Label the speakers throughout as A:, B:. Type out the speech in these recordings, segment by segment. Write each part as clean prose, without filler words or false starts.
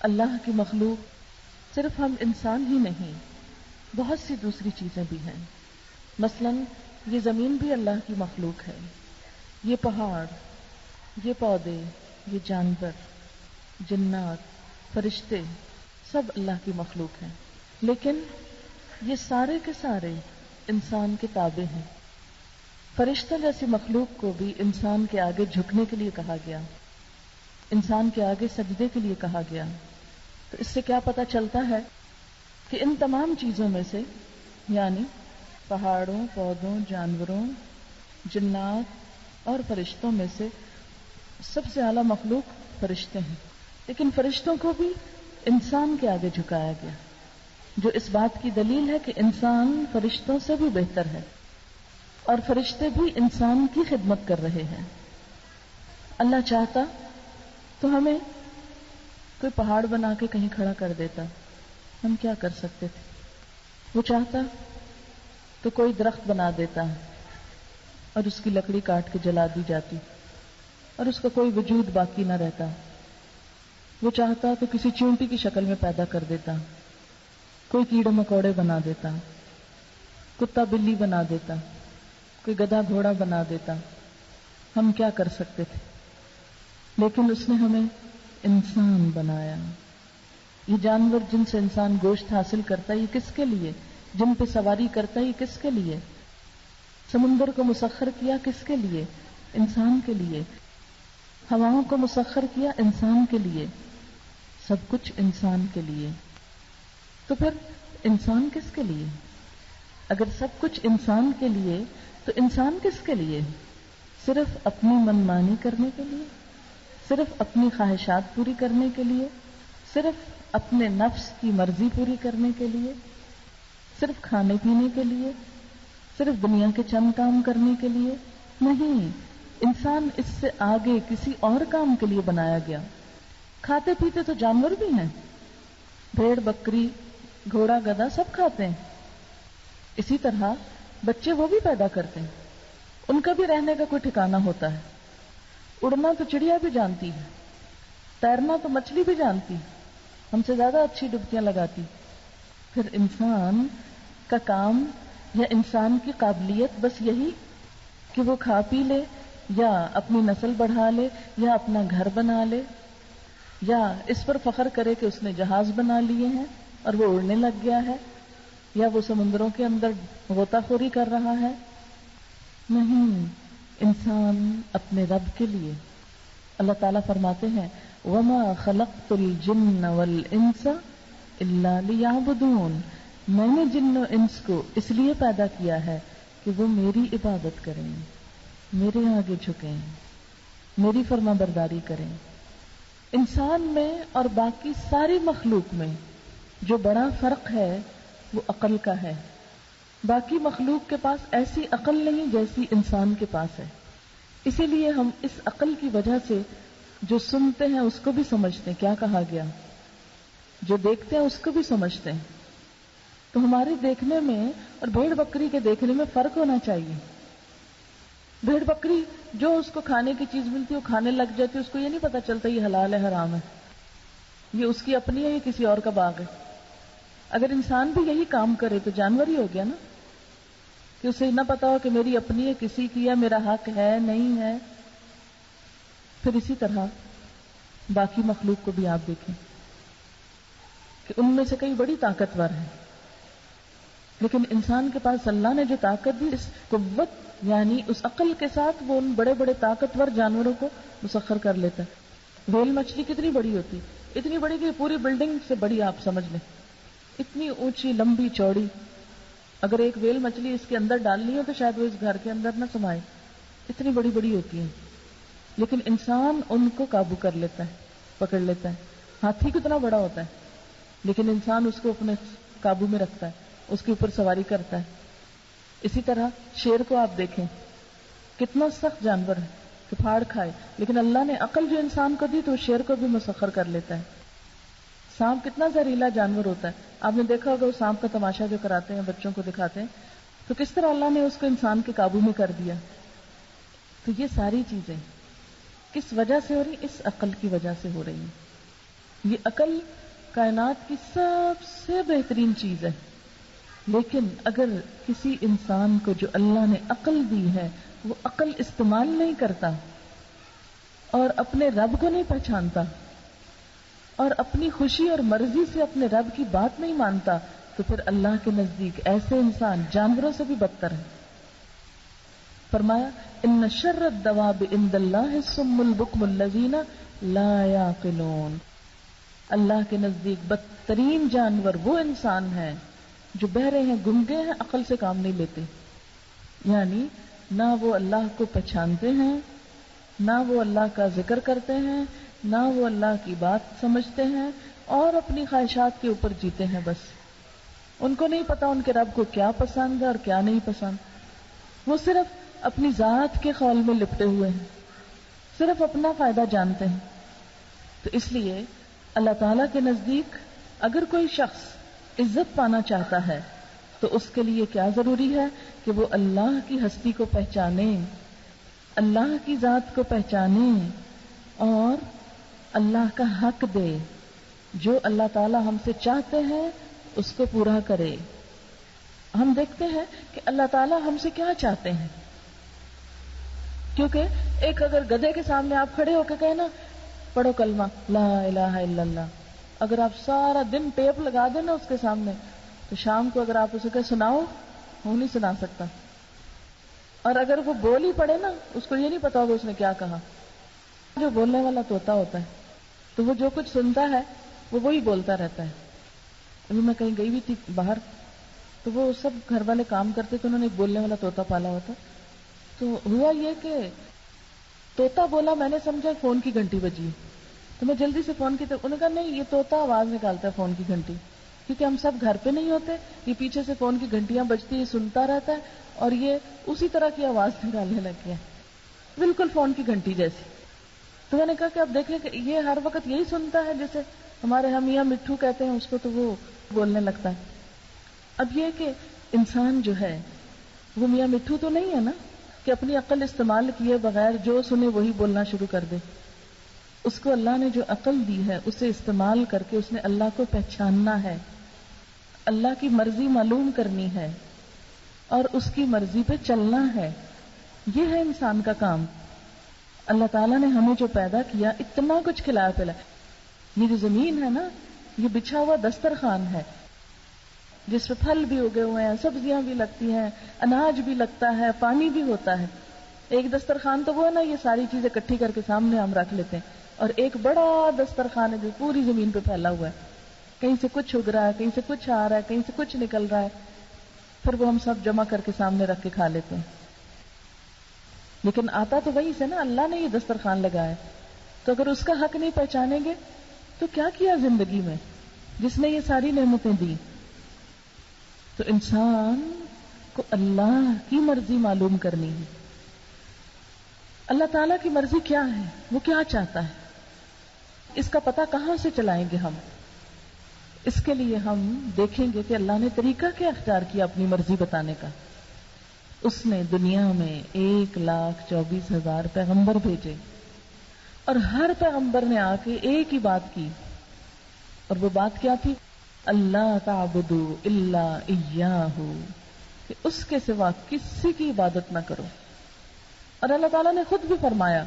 A: اللہ کی مخلوق صرف ہم انسان ہی نہیں، بہت سی دوسری چیزیں بھی ہیں. مثلا یہ زمین بھی اللہ کی مخلوق ہے، یہ پہاڑ، یہ پودے، یہ جانور، جنات، فرشتے، سب اللہ کی مخلوق ہیں. لیکن یہ سارے کے سارے انسان کے تابع ہیں. فرشتہ جیسی مخلوق کو بھی انسان کے آگے جھکنے کے لیے کہا گیا، انسان کے آگے سجدے کے لیے کہا گیا. تو اس سے کیا پتہ چلتا ہے کہ ان تمام چیزوں میں سے، یعنی پہاڑوں، پودوں، جانوروں، جنات اور فرشتوں میں سے سب سے اعلیٰ مخلوق فرشتے ہیں. لیکن فرشتوں کو بھی انسان کے آگے جھکایا گیا، جو اس بات کی دلیل ہے کہ انسان فرشتوں سے بھی بہتر ہے اور فرشتے بھی انسان کی خدمت کر رہے ہیں. اللہ چاہتا تو ہمیں کوئی پہاڑ بنا کے کہیں کھڑا کر دیتا، ہم کیا کر سکتے تھے؟ وہ چاہتا تو کوئی درخت بنا دیتا اور اس کی لکڑی کاٹ کے جلا دی جاتی اور اس کا کوئی وجود باقی نہ رہتا. وہ چاہتا تو کسی چونٹی کی شکل میں پیدا کر دیتا، کوئی کیڑے مکوڑے بنا دیتا، کتا بلی بنا دیتا، کوئی گدھا گھوڑا بنا دیتا. ہم کیا کر سکتے تھے؟ لیکن اس نے ہمیں انسان بنایا. یہ جانور جن سے انسان گوشت حاصل کرتا ہے، یہ کس کے لیے؟ جن پہ سواری کرتا ہے، یہ کس کے لیے؟ سمندر کو مسخر کیا کس کے لیے؟ انسان کے لیے. ہواؤں کو مسخر کیا انسان کے لیے. سب کچھ انسان کے لیے. تو پھر انسان کس کے لیے؟ اگر سب کچھ انسان کے لیے تو انسان کس کے لیے؟ صرف اپنی منمانی کرنے کے لیے؟ صرف اپنی خواہشات پوری کرنے کے لیے؟ صرف اپنے نفس کی مرضی پوری کرنے کے لیے؟ صرف کھانے پینے کے لیے؟ صرف دنیا کے چند کام کرنے کے لیے؟ نہیں، انسان اس سے آگے کسی اور کام کے لیے بنایا گیا. کھاتے پیتے تو جانور بھی ہیں، بھیڑ بکری گھوڑا گدھا سب کھاتے ہیں. اسی طرح بچے وہ بھی پیدا کرتے ہیں، ان کا بھی رہنے کا کوئی ٹھکانہ ہوتا ہے. اڑنا تو چڑیا بھی جانتی ہے، تیرنا تو مچھلی بھی جانتی ہے، ہم سے زیادہ اچھی ڈبکیاں لگاتی. پھر انسان کا کام یا انسان کی قابلیت بس یہی کہ وہ کھا پی لے، یا اپنی نسل بڑھا لے، یا اپنا گھر بنا لے، یا اس پر فخر کرے کہ اس نے جہاز بنا لیے ہیں اور وہ اڑنے لگ گیا ہے، یا وہ سمندروں کے اندر غوطہ خوری کر رہا ہے. نہیں، انسان اپنے رب کے لیے. اللہ تعالیٰ فرماتے ہیں وَمَا خَلَقْتُ الْجِنَّ وَالْإِنسَ إِلَّا لِيَعْبُدُونَ، میں نے جن و انس کو اس لیے پیدا کیا ہے کہ وہ میری عبادت کریں، میرے آگے جھکیں، میری فرما برداری کریں. انسان میں اور باقی ساری مخلوق میں جو بڑا فرق ہے وہ عقل کا ہے. باقی مخلوق کے پاس ایسی عقل نہیں جیسی انسان کے پاس ہے. اسی لیے ہم اس عقل کی وجہ سے جو سنتے ہیں اس کو بھی سمجھتے ہیں کیا کہا گیا، جو دیکھتے ہیں اس کو بھی سمجھتے ہیں. تو ہمارے دیکھنے میں اور بھیڑ بکری کے دیکھنے میں فرق ہونا چاہیے. بھیڑ بکری جو اس کو کھانے کی چیز ملتی ہے وہ کھانے لگ جاتی ہے، اس کو یہ نہیں پتا چلتا یہ حلال ہے حرام ہے، یہ اس کی اپنی ہے یا کسی اور کا باغ ہے. اگر انسان بھی یہی کام کرے تو جانور ہی ہو گیا نا، کہ اسے نہ پتا ہو کہ میری اپنی ہے کسی کی ہے، میرا حق ہے نہیں ہے. پھر اسی طرح باقی مخلوق کو بھی آپ دیکھیں کہ ان میں سے کئی بڑی طاقتور ہیں، لیکن انسان کے پاس اللہ نے جو طاقت دی، اس قوت یعنی اس عقل کے ساتھ وہ ان بڑے بڑے طاقتور جانوروں کو مسخر کر لیتا ہے. ویل مچھلی کتنی بڑی ہوتی، اتنی بڑی کہ پوری بلڈنگ سے بڑی آپ سمجھ لیں، اتنی اونچی لمبی چوڑی. اگر ایک ویل مچھلی اس کے اندر ڈالنی ہو تو شاید وہ اس گھر کے اندر نہ سمائے، اتنی بڑی بڑی ہوتی ہیں. لیکن انسان ان کو قابو کر لیتا ہے، پکڑ لیتا ہے. ہاتھی کتنا بڑا ہوتا ہے لیکن انسان اس کو اپنے قابو میں رکھتا ہے، اس کے اوپر سواری کرتا ہے. اسی طرح شیر کو آپ دیکھیں، کتنا سخت جانور ہے کہ پھاڑ کھائے، لیکن اللہ نے عقل جو انسان کو دی تو شیر کو بھی مسخر کر لیتا ہے. سانپ کتنا زہریلا جانور ہوتا ہے، آپ نے دیکھا ہوگا وہ سانپ کا تماشا جو کراتے ہیں بچوں کو دکھاتے ہیں، تو کس طرح اللہ نے اس کو انسان کے قابو میں کر دیا. تو یہ ساری چیزیں کس وجہ سے ہو رہی؟ اس عقل کی وجہ سے ہو رہی ہیں. یہ عقل کائنات کی سب سے بہترین چیز ہے، لیکن اگر کسی انسان کو جو اللہ نے عقل دی ہے وہ عقل استعمال نہیں کرتا اور اپنے رب کو نہیں پہچانتا اور اپنی خوشی اور مرضی سے اپنے رب کی بات نہیں مانتا، تو پھر اللہ کے نزدیک ایسے انسان جانوروں سے بھی بدتر ہے۔ فرمایا ان شر الدواب عند اللہ الصم البکم الذین لا یعقلون، اللہ کے نزدیک بدترین جانور وہ انسان ہیں جو بہرے ہیں، گنگے ہیں، عقل سے کام نہیں لیتے، یعنی نہ وہ اللہ کو پہچانتے ہیں، نہ وہ اللہ کا ذکر کرتے ہیں، نہ وہ اللہ کی بات سمجھتے ہیں، اور اپنی خواہشات کے اوپر جیتے ہیں۔ بس ان کو نہیں پتا ان کے رب کو کیا پسند ہے اور کیا نہیں پسند، وہ صرف اپنی ذات کے خول میں لپٹے ہوئے ہیں، صرف اپنا فائدہ جانتے ہیں۔ تو اس لیے اللہ تعالیٰ کے نزدیک اگر کوئی شخص عزت پانا چاہتا ہے تو اس کے لیے کیا ضروری ہے کہ وہ اللہ کی ہستی کو پہچانے، اللہ کی ذات کو پہچانے اور اللہ کا حق دے، جو اللہ تعالیٰ ہم سے چاہتے ہیں اس کو پورا کرے۔ ہم دیکھتے ہیں کہ اللہ تعالیٰ ہم سے کیا چاہتے ہیں، کیونکہ ایک اگر گدھے کے سامنے آپ کھڑے ہو کے کہیں نا پڑھو کلمہ لا الہ الا اللہ، اگر آپ سارا دن ٹیپ لگا دیں نا اس کے سامنے تو شام کو اگر آپ اسے کہ سناؤ وہ نہیں سنا سکتا، اور اگر وہ بول ہی پڑے نا اس کو یہ نہیں پتا ہوگا اس نے کیا کہا۔ جو بولنے والا طوطا ہوتا ہے تو وہ جو کچھ سنتا ہے وہ وہی بولتا رہتا ہے۔ ابھی میں کہیں گئی بھی تھی باہر تو وہ سب گھر والے کام کرتے تو انہوں نے ایک بولنے والا طوطا پالا ہوا تھا، تو ہوا یہ کہ طوطا بولا، میں نے سمجھا فون کی گھنٹی بجی، تو میں جلدی سے فون کی، انہوں نے کہا نہیں یہ طوطا آواز نکالتا ہے فون کی گھنٹی، کیونکہ ہم سب گھر پہ نہیں ہوتے، یہ پیچھے سے فون کی گھنٹیاں بجتی یہ سنتا رہتا ہے اور یہ اسی طرح کی آواز نکالنے لگ گیا، بالکل فون کی گھنٹی جیسی۔ تو میں نے کہا کہ اب دیکھیں کہ یہ ہر وقت یہی سنتا ہے، جیسے ہمارے ہم میاں مٹھو کہتے ہیں اس کو تو وہ بولنے لگتا ہے۔ اب یہ کہ انسان جو ہے وہ میاں مٹھو تو نہیں ہے نا کہ اپنی عقل استعمال کیے بغیر جو سنے وہی بولنا شروع کر دے۔ اس کو اللہ نے جو عقل دی ہے اسے استعمال کر کے اس نے اللہ کو پہچاننا ہے، اللہ کی مرضی معلوم کرنی ہے اور اس کی مرضی پہ چلنا ہے، یہ ہے انسان کا کام۔ اللہ تعالیٰ نے ہمیں جو پیدا کیا اتنا کچھ کھلایا پلایا، یہ جو زمین ہے نا یہ بچھا ہوا دسترخوان ہے جس پہ پھل بھی اگے ہوئے ہیں، سبزیاں بھی لگتی ہیں، اناج بھی لگتا ہے، پانی بھی ہوتا ہے۔ ایک دسترخوان تو وہ ہے نا یہ ساری چیزیں اکٹھی کر کے سامنے ہم رکھ لیتے ہیں، اور ایک بڑا دسترخوان ہے جو پوری زمین پہ پھیلا ہوا ہے، کہیں سے کچھ اگ رہا ہے، کہیں سے کچھ آ رہا ہے، کہیں سے کچھ نکل رہا ہے، پھر وہ ہم سب جمع کر کے سامنے رکھ کے کھا لیتے ہیں۔ لیکن آتا تو وہی سے نا، اللہ نے یہ دسترخوان لگایا، تو اگر اس کا حق نہیں پہچانیں گے تو کیا کیا زندگی میں جس نے یہ ساری نعمتیں دی؟ تو انسان کو اللہ کی مرضی معلوم کرنی ہے، اللہ تعالیٰ کی مرضی کیا ہے، وہ کیا چاہتا ہے، اس کا پتہ کہاں سے چلائیں گے ہم؟ اس کے لیے ہم دیکھیں گے کہ اللہ نے طریقہ کیا اختیار کیا اپنی مرضی بتانے کا۔ اس نے دنیا میں 1,24,000 پیغمبر بھیجے اور ہر پیغمبر نے آ کے ایک ہی بات کی، اور وہ بات کیا تھی؟ اللہ تعبدوا الا ایاہ، کہ اس کے سوا کسی کی عبادت نہ کرو۔ اور اللہ تعالیٰ نے خود بھی فرمایا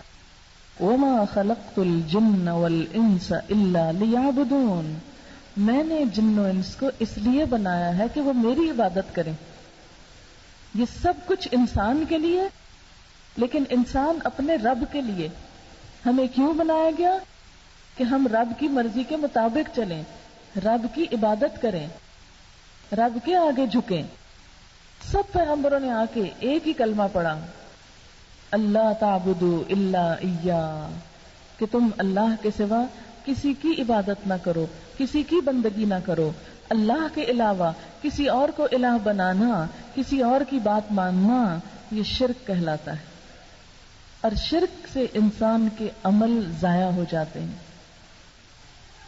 A: وما خلقت الجن والانس الا لیعبدون، میں نے جن و انس کو اس لیے بنایا ہے کہ وہ میری عبادت کریں۔ یہ سب کچھ انسان کے لیے، لیکن انسان اپنے رب کے لیے۔ ہمیں کیوں بنایا گیا؟ کہ ہم رب کی مرضی کے مطابق چلیں، رب کی عبادت کریں، رب کے آگے جھکیں۔ سب پیغمبروں نے آ کے ایک ہی کلمہ پڑھا، اللہ تعبدوا الا ایاہ، کہ تم اللہ کے سوا کسی کی عبادت نہ کرو، کسی کی بندگی نہ کرو۔ اللہ کے علاوہ کسی اور کو الہ بنانا، کسی اور کی بات ماننا، یہ شرک کہلاتا ہے، اور شرک سے انسان کے عمل ضائع ہو جاتے ہیں،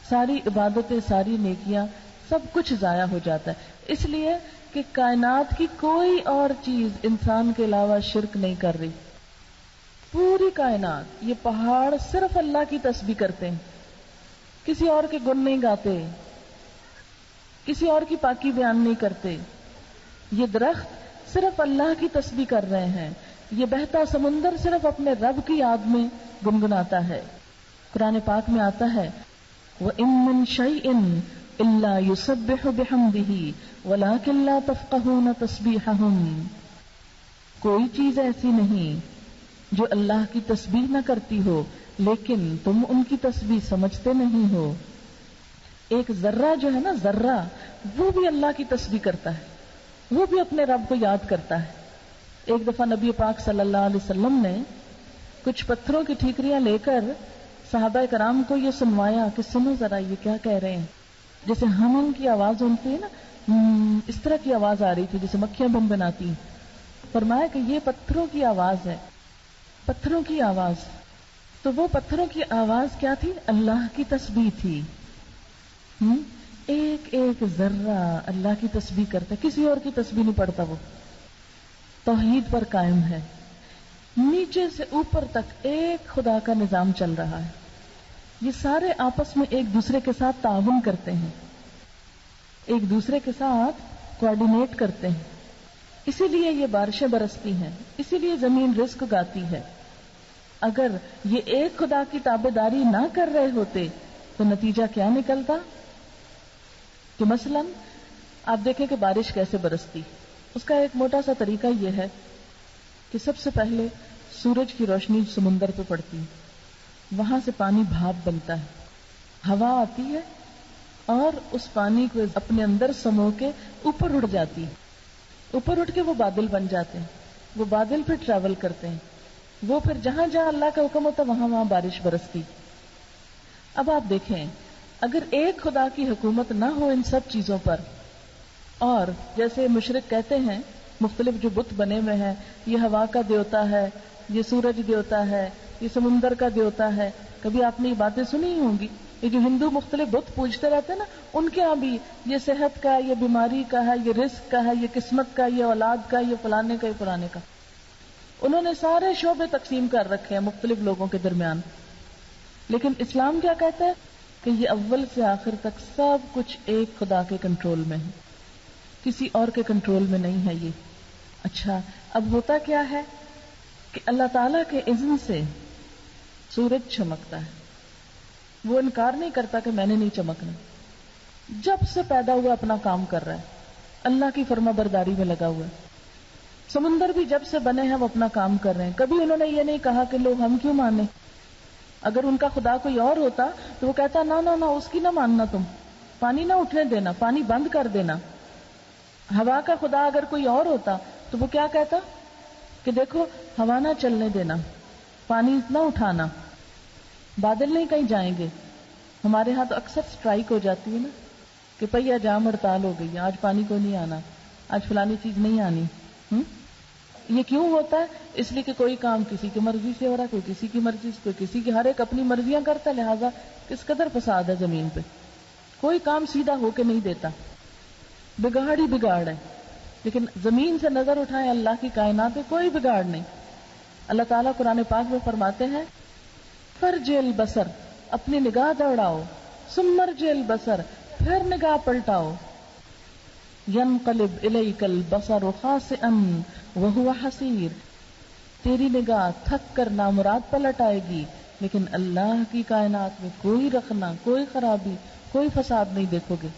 A: ساری عبادتیں، ساری نیکیاں، سب کچھ ضائع ہو جاتا ہے، اس لیے کہ کائنات کی کوئی اور چیز انسان کے علاوہ شرک نہیں کر رہی۔ پوری کائنات، یہ پہاڑ صرف اللہ کی تسبیح کرتے ہیں، کسی اور کے گن نہیں گاتے، کسی اور کی پاکی بیان نہیں کرتے. یہ درخت صرف اللہ کی تسبیح کر رہے ہیں. یہ بہتا سمندر صرف اپنے رب کی یاد میں گنگناتا ہے. قرآن پاک میں آتا ہے وَإِن مِّن شَيْءٍ إِلَّا يُسَبِّحُ بِحَمْدِهِ وَلَٰكِن لَّا تَفْقَهُونَ تَسْبِيحَهُمْ. کوئی چیز ایسی نہیں جو اللہ کی تسبیح نہ کرتی ہو، لیکن تم ان کی تسبیح سمجھتے نہیں ہو. ایک ذرہ جو ہے نا، ذرہ، وہ بھی اللہ کی تسبیح کرتا ہے، وہ بھی اپنے رب کو یاد کرتا ہے. ایک دفعہ نبی پاک صلی اللہ علیہ وسلم نے کچھ پتھروں کی ٹھیکریاں لے کر صحابہ کرام کو یہ سنوایا کہ سنو ذرا یہ کیا کہہ رہے ہیں. جیسے ہم کی آواز سنتے ہیں نا، اس طرح کی آواز آ رہی تھی جیسے مکھیاں بن بناتی ہیں. فرمایا کہ یہ پتھروں کی آواز ہے، پتھروں کی آواز. تو وہ پتھروں کی آواز کیا تھی؟ اللہ کی تسبیح تھی. ایک ایک ذرہ اللہ کی تسبیح کرتا ہے، کسی اور کی تسبیح نہیں پڑھتا. وہ توحید پر قائم ہے. نیچے سے اوپر تک ایک خدا کا نظام چل رہا ہے. یہ سارے آپس میں ایک دوسرے کے ساتھ تعاون کرتے ہیں، ایک دوسرے کے ساتھ کوآرڈینیٹ کرتے ہیں. اسی لیے یہ بارشیں برستی ہیں، اسی لیے زمین رزق اگاتی ہے. اگر یہ ایک خدا کی تابعداری نہ کر رہے ہوتے تو نتیجہ کیا نکلتا؟ کہ مثلا آپ دیکھیں کہ بارش کیسے برستی. اس کا ایک موٹا سا طریقہ یہ ہے کہ سب سے پہلے سورج کی روشنی سمندر پہ پڑتی ہے، وہاں سے پانی بھاپ بنتا ہے، ہوا آتی ہے اور اس پانی کو اپنے اندر سمو کے اوپر اڑ جاتی ہے. اوپر اٹھ کے وہ بادل بن جاتے ہیں. وہ بادل پھر ٹریول کرتے ہیں، وہ پھر جہاں جہاں اللہ کا حکم ہوتا وہاں وہاں بارش برستی. اب آپ دیکھیں اگر ایک خدا کی حکومت نہ ہو ان سب چیزوں پر، اور جیسے مشرک کہتے ہیں مختلف جو بت بنے ہوئے ہیں، یہ ہوا کا دیوتا ہے، یہ سورج دیوتا ہے، یہ سمندر کا دیوتا ہے. کبھی آپ نے یہ باتیں سنی ہی ہوں گی. یہ جو ہندو مختلف بت پوجتے رہتے ہیں نا، ان کے یہاں بھی یہ صحت کا، یہ بیماری کا ہے، یہ رزق کا ہے، یہ قسمت کا، یہ اولاد کا، یہ فلانے کا، یہ فلانے کا. انہوں نے سارے شعبے تقسیم کر رکھے ہیں مختلف لوگوں کے درمیان. لیکن اسلام کیا کہتا ہے کہ یہ اول سے آخر تک سب کچھ ایک خدا کے کنٹرول میں ہے، کسی اور کے کنٹرول میں نہیں ہے یہ. اچھا اب ہوتا کیا ہے کہ اللہ تعالیٰ کے اذن سے سورج چمکتا ہے. وہ انکار نہیں کرتا کہ میں نے نہیں چمکنا. جب سے پیدا ہوا اپنا کام کر رہا ہے، اللہ کی فرما برداری میں لگا ہوا ہے. سمندر بھی جب سے بنے ہیں وہ اپنا کام کر رہے ہیں. کبھی انہوں نے یہ نہیں کہا کہ لوگ ہم کیوں مانے. اگر ان کا خدا کوئی اور ہوتا تو وہ کہتا نہ نہ نہ اس کی نہ ماننا، تم پانی نہ اٹھنے دینا، پانی بند کر دینا. ہوا کا خدا اگر کوئی اور ہوتا تو وہ کیا کہتا کہ دیکھو ہوا نہ چلنے دینا، پانی نہ اٹھانا، بادل نہیں کہیں جائیں گے. ہمارے ہاں تو اکثر سٹرائک ہو جاتی ہے نا کہ پہیا جام ہڑتال ہو گئی، آج پانی کو نہیں آنا، آج فلانی چیز نہیں آنی. یہ کیوں ہوتا ہے؟ اس لیے کہ کوئی کام کسی کی مرضی سے ہو رہا ہے، کوئی کسی کی مرضی سے، کوئی کسی کی، ہر ایک اپنی مرضیاں کرتا ہے. لہٰذا کس قدر فساد ہے زمین پہ. کوئی کام سیدھا ہو کے نہیں دیتا، بگاڑ ہی بگاڑ ہے. لیکن زمین سے نظر اٹھائیں اللہ کی کائنات میں کوئی بگاڑ نہیں. اللہ تعالیٰ قرآن پاک میں فرماتے ہیں فرج البصر، اپنی نگاہ دوڑاؤ، ثم البصر، پھر نگاہ پلٹاؤ. ینقلب الیک البصر خاسئا وہو حسیر، تیری نگاہ تھک کر نامراد پلٹ آئے گی، لیکن اللہ کی کائنات میں کوئی رخنا، کوئی خرابی، کوئی فساد نہیں دیکھو گے.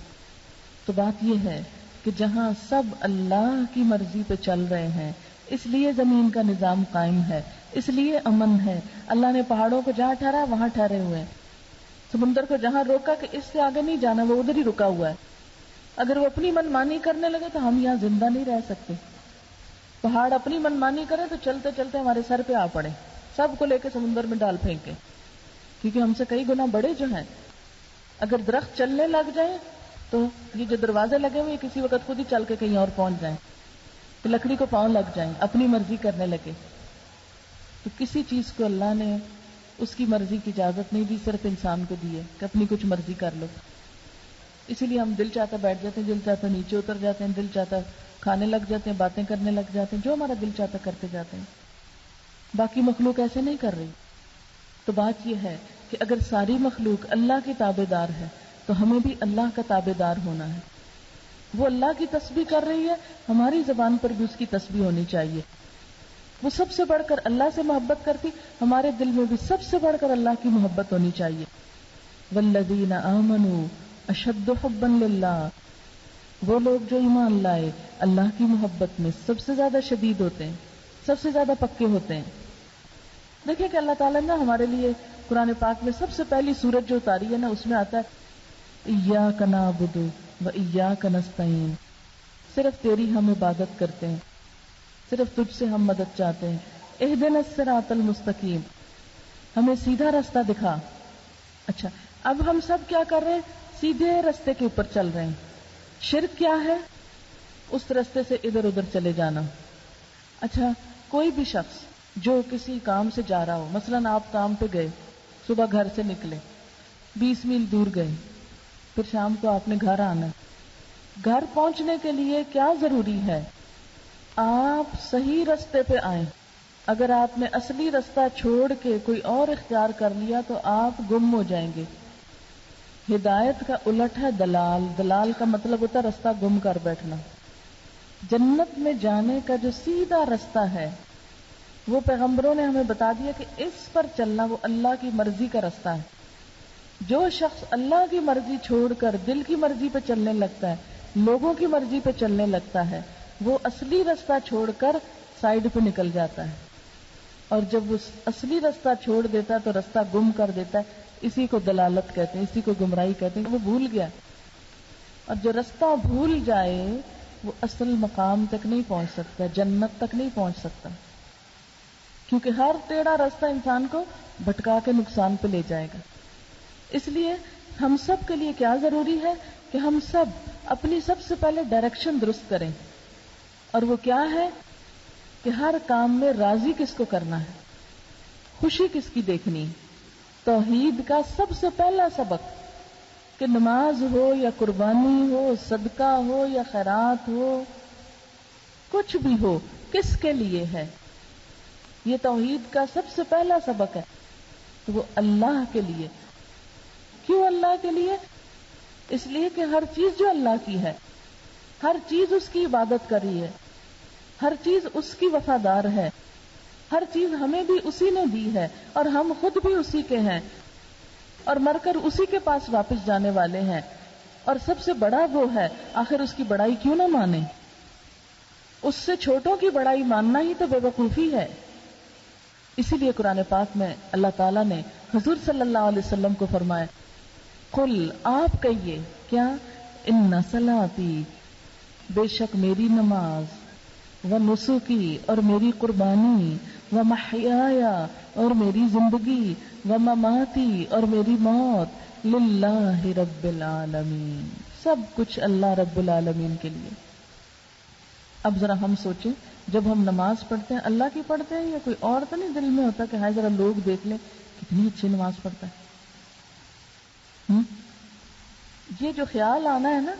A: تو بات یہ ہے کہ جہاں سب اللہ کی مرضی پہ چل رہے ہیں، اس لیے زمین کا نظام قائم ہے، اس لیے امن ہے. اللہ نے پہاڑوں کو جہاں ٹھہرا وہاں ٹھہرے ہوئے ہیں، سمندر کو جہاں روکا کہ اس سے آگے نہیں جانا، وہ ادھر ہی رکا ہوا ہے. اگر وہ اپنی منمانی کرنے لگے تو ہم یہاں زندہ نہیں رہ سکتے. پہاڑ اپنی منمانی کرے تو چلتے چلتے ہمارے سر پہ آ پڑے، سب کو لے کے سمندر میں ڈال پھینکے، کیونکہ ہم سے کئی گنا بڑے جو ہیں. اگر درخت چلنے لگ جائیں تو یہ جو دروازے لگے ہوئے کسی وقت خود ہی چل کے کہیں اور پہنچ جائیں، تو لکڑی کو پاؤں لگ جائیں، اپنی مرضی کرنے لگے. تو کسی چیز کو اللہ نے اس کی مرضی کی اجازت نہیں دی، صرف انسان کو دی ہے کہ اپنی کچھ مرضی کر لو. اسی لیے ہم دل چاہتا بیٹھ جاتے ہیں، دل چاہتا نیچے اتر جاتے ہیں، دل چاہتا کھانے لگ جاتے ہیں، باتیں کرنے لگ جاتے ہیں، جو ہمارا دل چاہتا کرتے جاتے ہیں. باقی مخلوق ایسے نہیں کر رہی. تو بات یہ ہے کہ اگر ساری مخلوق اللہ کی تابع دار ہے تو ہمیں بھی اللہ کا تابع دار ہونا ہے. وہ اللہ کی تسبیح کر رہی ہے، ہماری زبان پر بھی اس کی تسبیح ہونی چاہیے. وہ سب سے بڑھ کر اللہ سے محبت کرتی، ہمارے دل میں بھی سب سے بڑھ کر اللہ کی محبت ہونی چاہیے. والذین آمنوا اشد حبا للہ، وہ لوگ جو ایمان لائے اللہ کی محبت میں سب سے زیادہ شدید ہوتے ہیں، سب سے زیادہ پکے ہوتے ہیں. دیکھیں کہ اللہ تعالیٰ نے ہمارے لیے قرآن پاک میں سب سے پہلی سورت جو اتاری ہے نا، اس میں آتا ہے ایاک نعبد و ایاک نستعین، صرف تیری ہم عبادت کرتے ہیں، صرف تجھ سے ہم مدد چاہتے ہیں. اہدنا الصراط المستقیم، ہمیں سیدھا رستہ دکھا. اچھا، اب ہم سب کیا کر رہے ہیں؟ سیدھے رستے کے اوپر چل رہے ہیں. شرک کیا ہے؟ اس رستے سے ادھر ادھر چلے جانا. اچھا، کوئی بھی شخص جو کسی کام سے جا رہا ہو، مثلا آپ کام پہ گئے، صبح گھر سے نکلے، 20 میل دور گئے، پھر شام کو آپ نے گھر آنا. گھر پہنچنے کے لیے کیا ضروری ہے؟ آپ صحیح رستے پہ آئیں. اگر آپ نے اصلی رستہ چھوڑ کے کوئی اور اختیار کر لیا تو آپ گم ہو جائیں گے. ہدایت کا الٹ ہے دلال. دلال کا مطلب ہوتا ہے رستہ گم کر بیٹھنا. جنت میں جانے کا جو سیدھا رستہ ہے وہ پیغمبروں نے ہمیں بتا دیا کہ اس پر چلنا وہ اللہ کی مرضی کا رستہ ہے. جو شخص اللہ کی مرضی چھوڑ کر دل کی مرضی پہ چلنے لگتا ہے، لوگوں کی مرضی پہ چلنے لگتا ہے، وہ اصلی رستہ چھوڑ کر سائیڈ پہ نکل جاتا ہے. اور جب وہ اصلی رستہ چھوڑ دیتا ہے تو رستہ گم کر دیتا ہے. اسی کو دلالت کہتے ہیں، اسی کو گمراہی کہتے ہیں. وہ بھول گیا، اور جو رستہ بھول جائے وہ اصل مقام تک نہیں پہنچ سکتا، جنت تک نہیں پہنچ سکتا، کیونکہ ہر ٹیڑھا راستہ انسان کو بھٹکا کے نقصان پہ لے جائے گا. اس لیے ہم سب کے لیے کیا ضروری ہے کہ ہم سب اپنی سب سے پہلے ڈائریکشن درست کریں. اور وہ کیا ہے کہ ہر کام میں راضی کس کو کرنا ہے، خوشی کس کی دیکھنی. توحید کا سب سے پہلا سبق کہ نماز ہو یا قربانی ہو، صدقہ ہو یا خیرات ہو، کچھ بھی ہو، کس کے لیے ہے. یہ توحید کا سب سے پہلا سبق ہے. تو وہ اللہ کے لیے. کیوں اللہ کے لیے؟ اس لیے کہ ہر چیز جو اللہ کی ہے، ہر چیز اس کی عبادت کر رہی ہے، ہر چیز اس کی وفادار ہے، ہر چیز ہمیں بھی اسی نے دی ہے، اور ہم خود بھی اسی کے ہیں، اور مر کر اسی کے پاس واپس جانے والے ہیں. اور سب سے بڑا وہ ہے، آخر اس کی بڑائی کیوں نہ مانے؟ اس سے چھوٹوں کی بڑائی ماننا ہی تو بے وقوفی ہے. اسی لیے قرآن پاک میں اللہ تعالیٰ نے حضور صلی اللہ علیہ وسلم کو فرمایا، قل، آپ کہیے کیا، ان صلاتی، بے شک میری نماز، و نسکی، اور میری قربانی، و محیایا، اور میری زندگی، و مماتی، اور میری موت، للہ رب العالمین، سب کچھ اللہ رب العالمین کے لیے. اب ذرا ہم سوچیں، جب ہم نماز پڑھتے ہیں اللہ کی پڑھتے ہیں یا کوئی اور تو نہیں دل میں ہوتا کہ ہائے ذرا لوگ دیکھ لیں کتنی اچھی نماز پڑھتا ہے. یہ جو خیال آنا ہے نا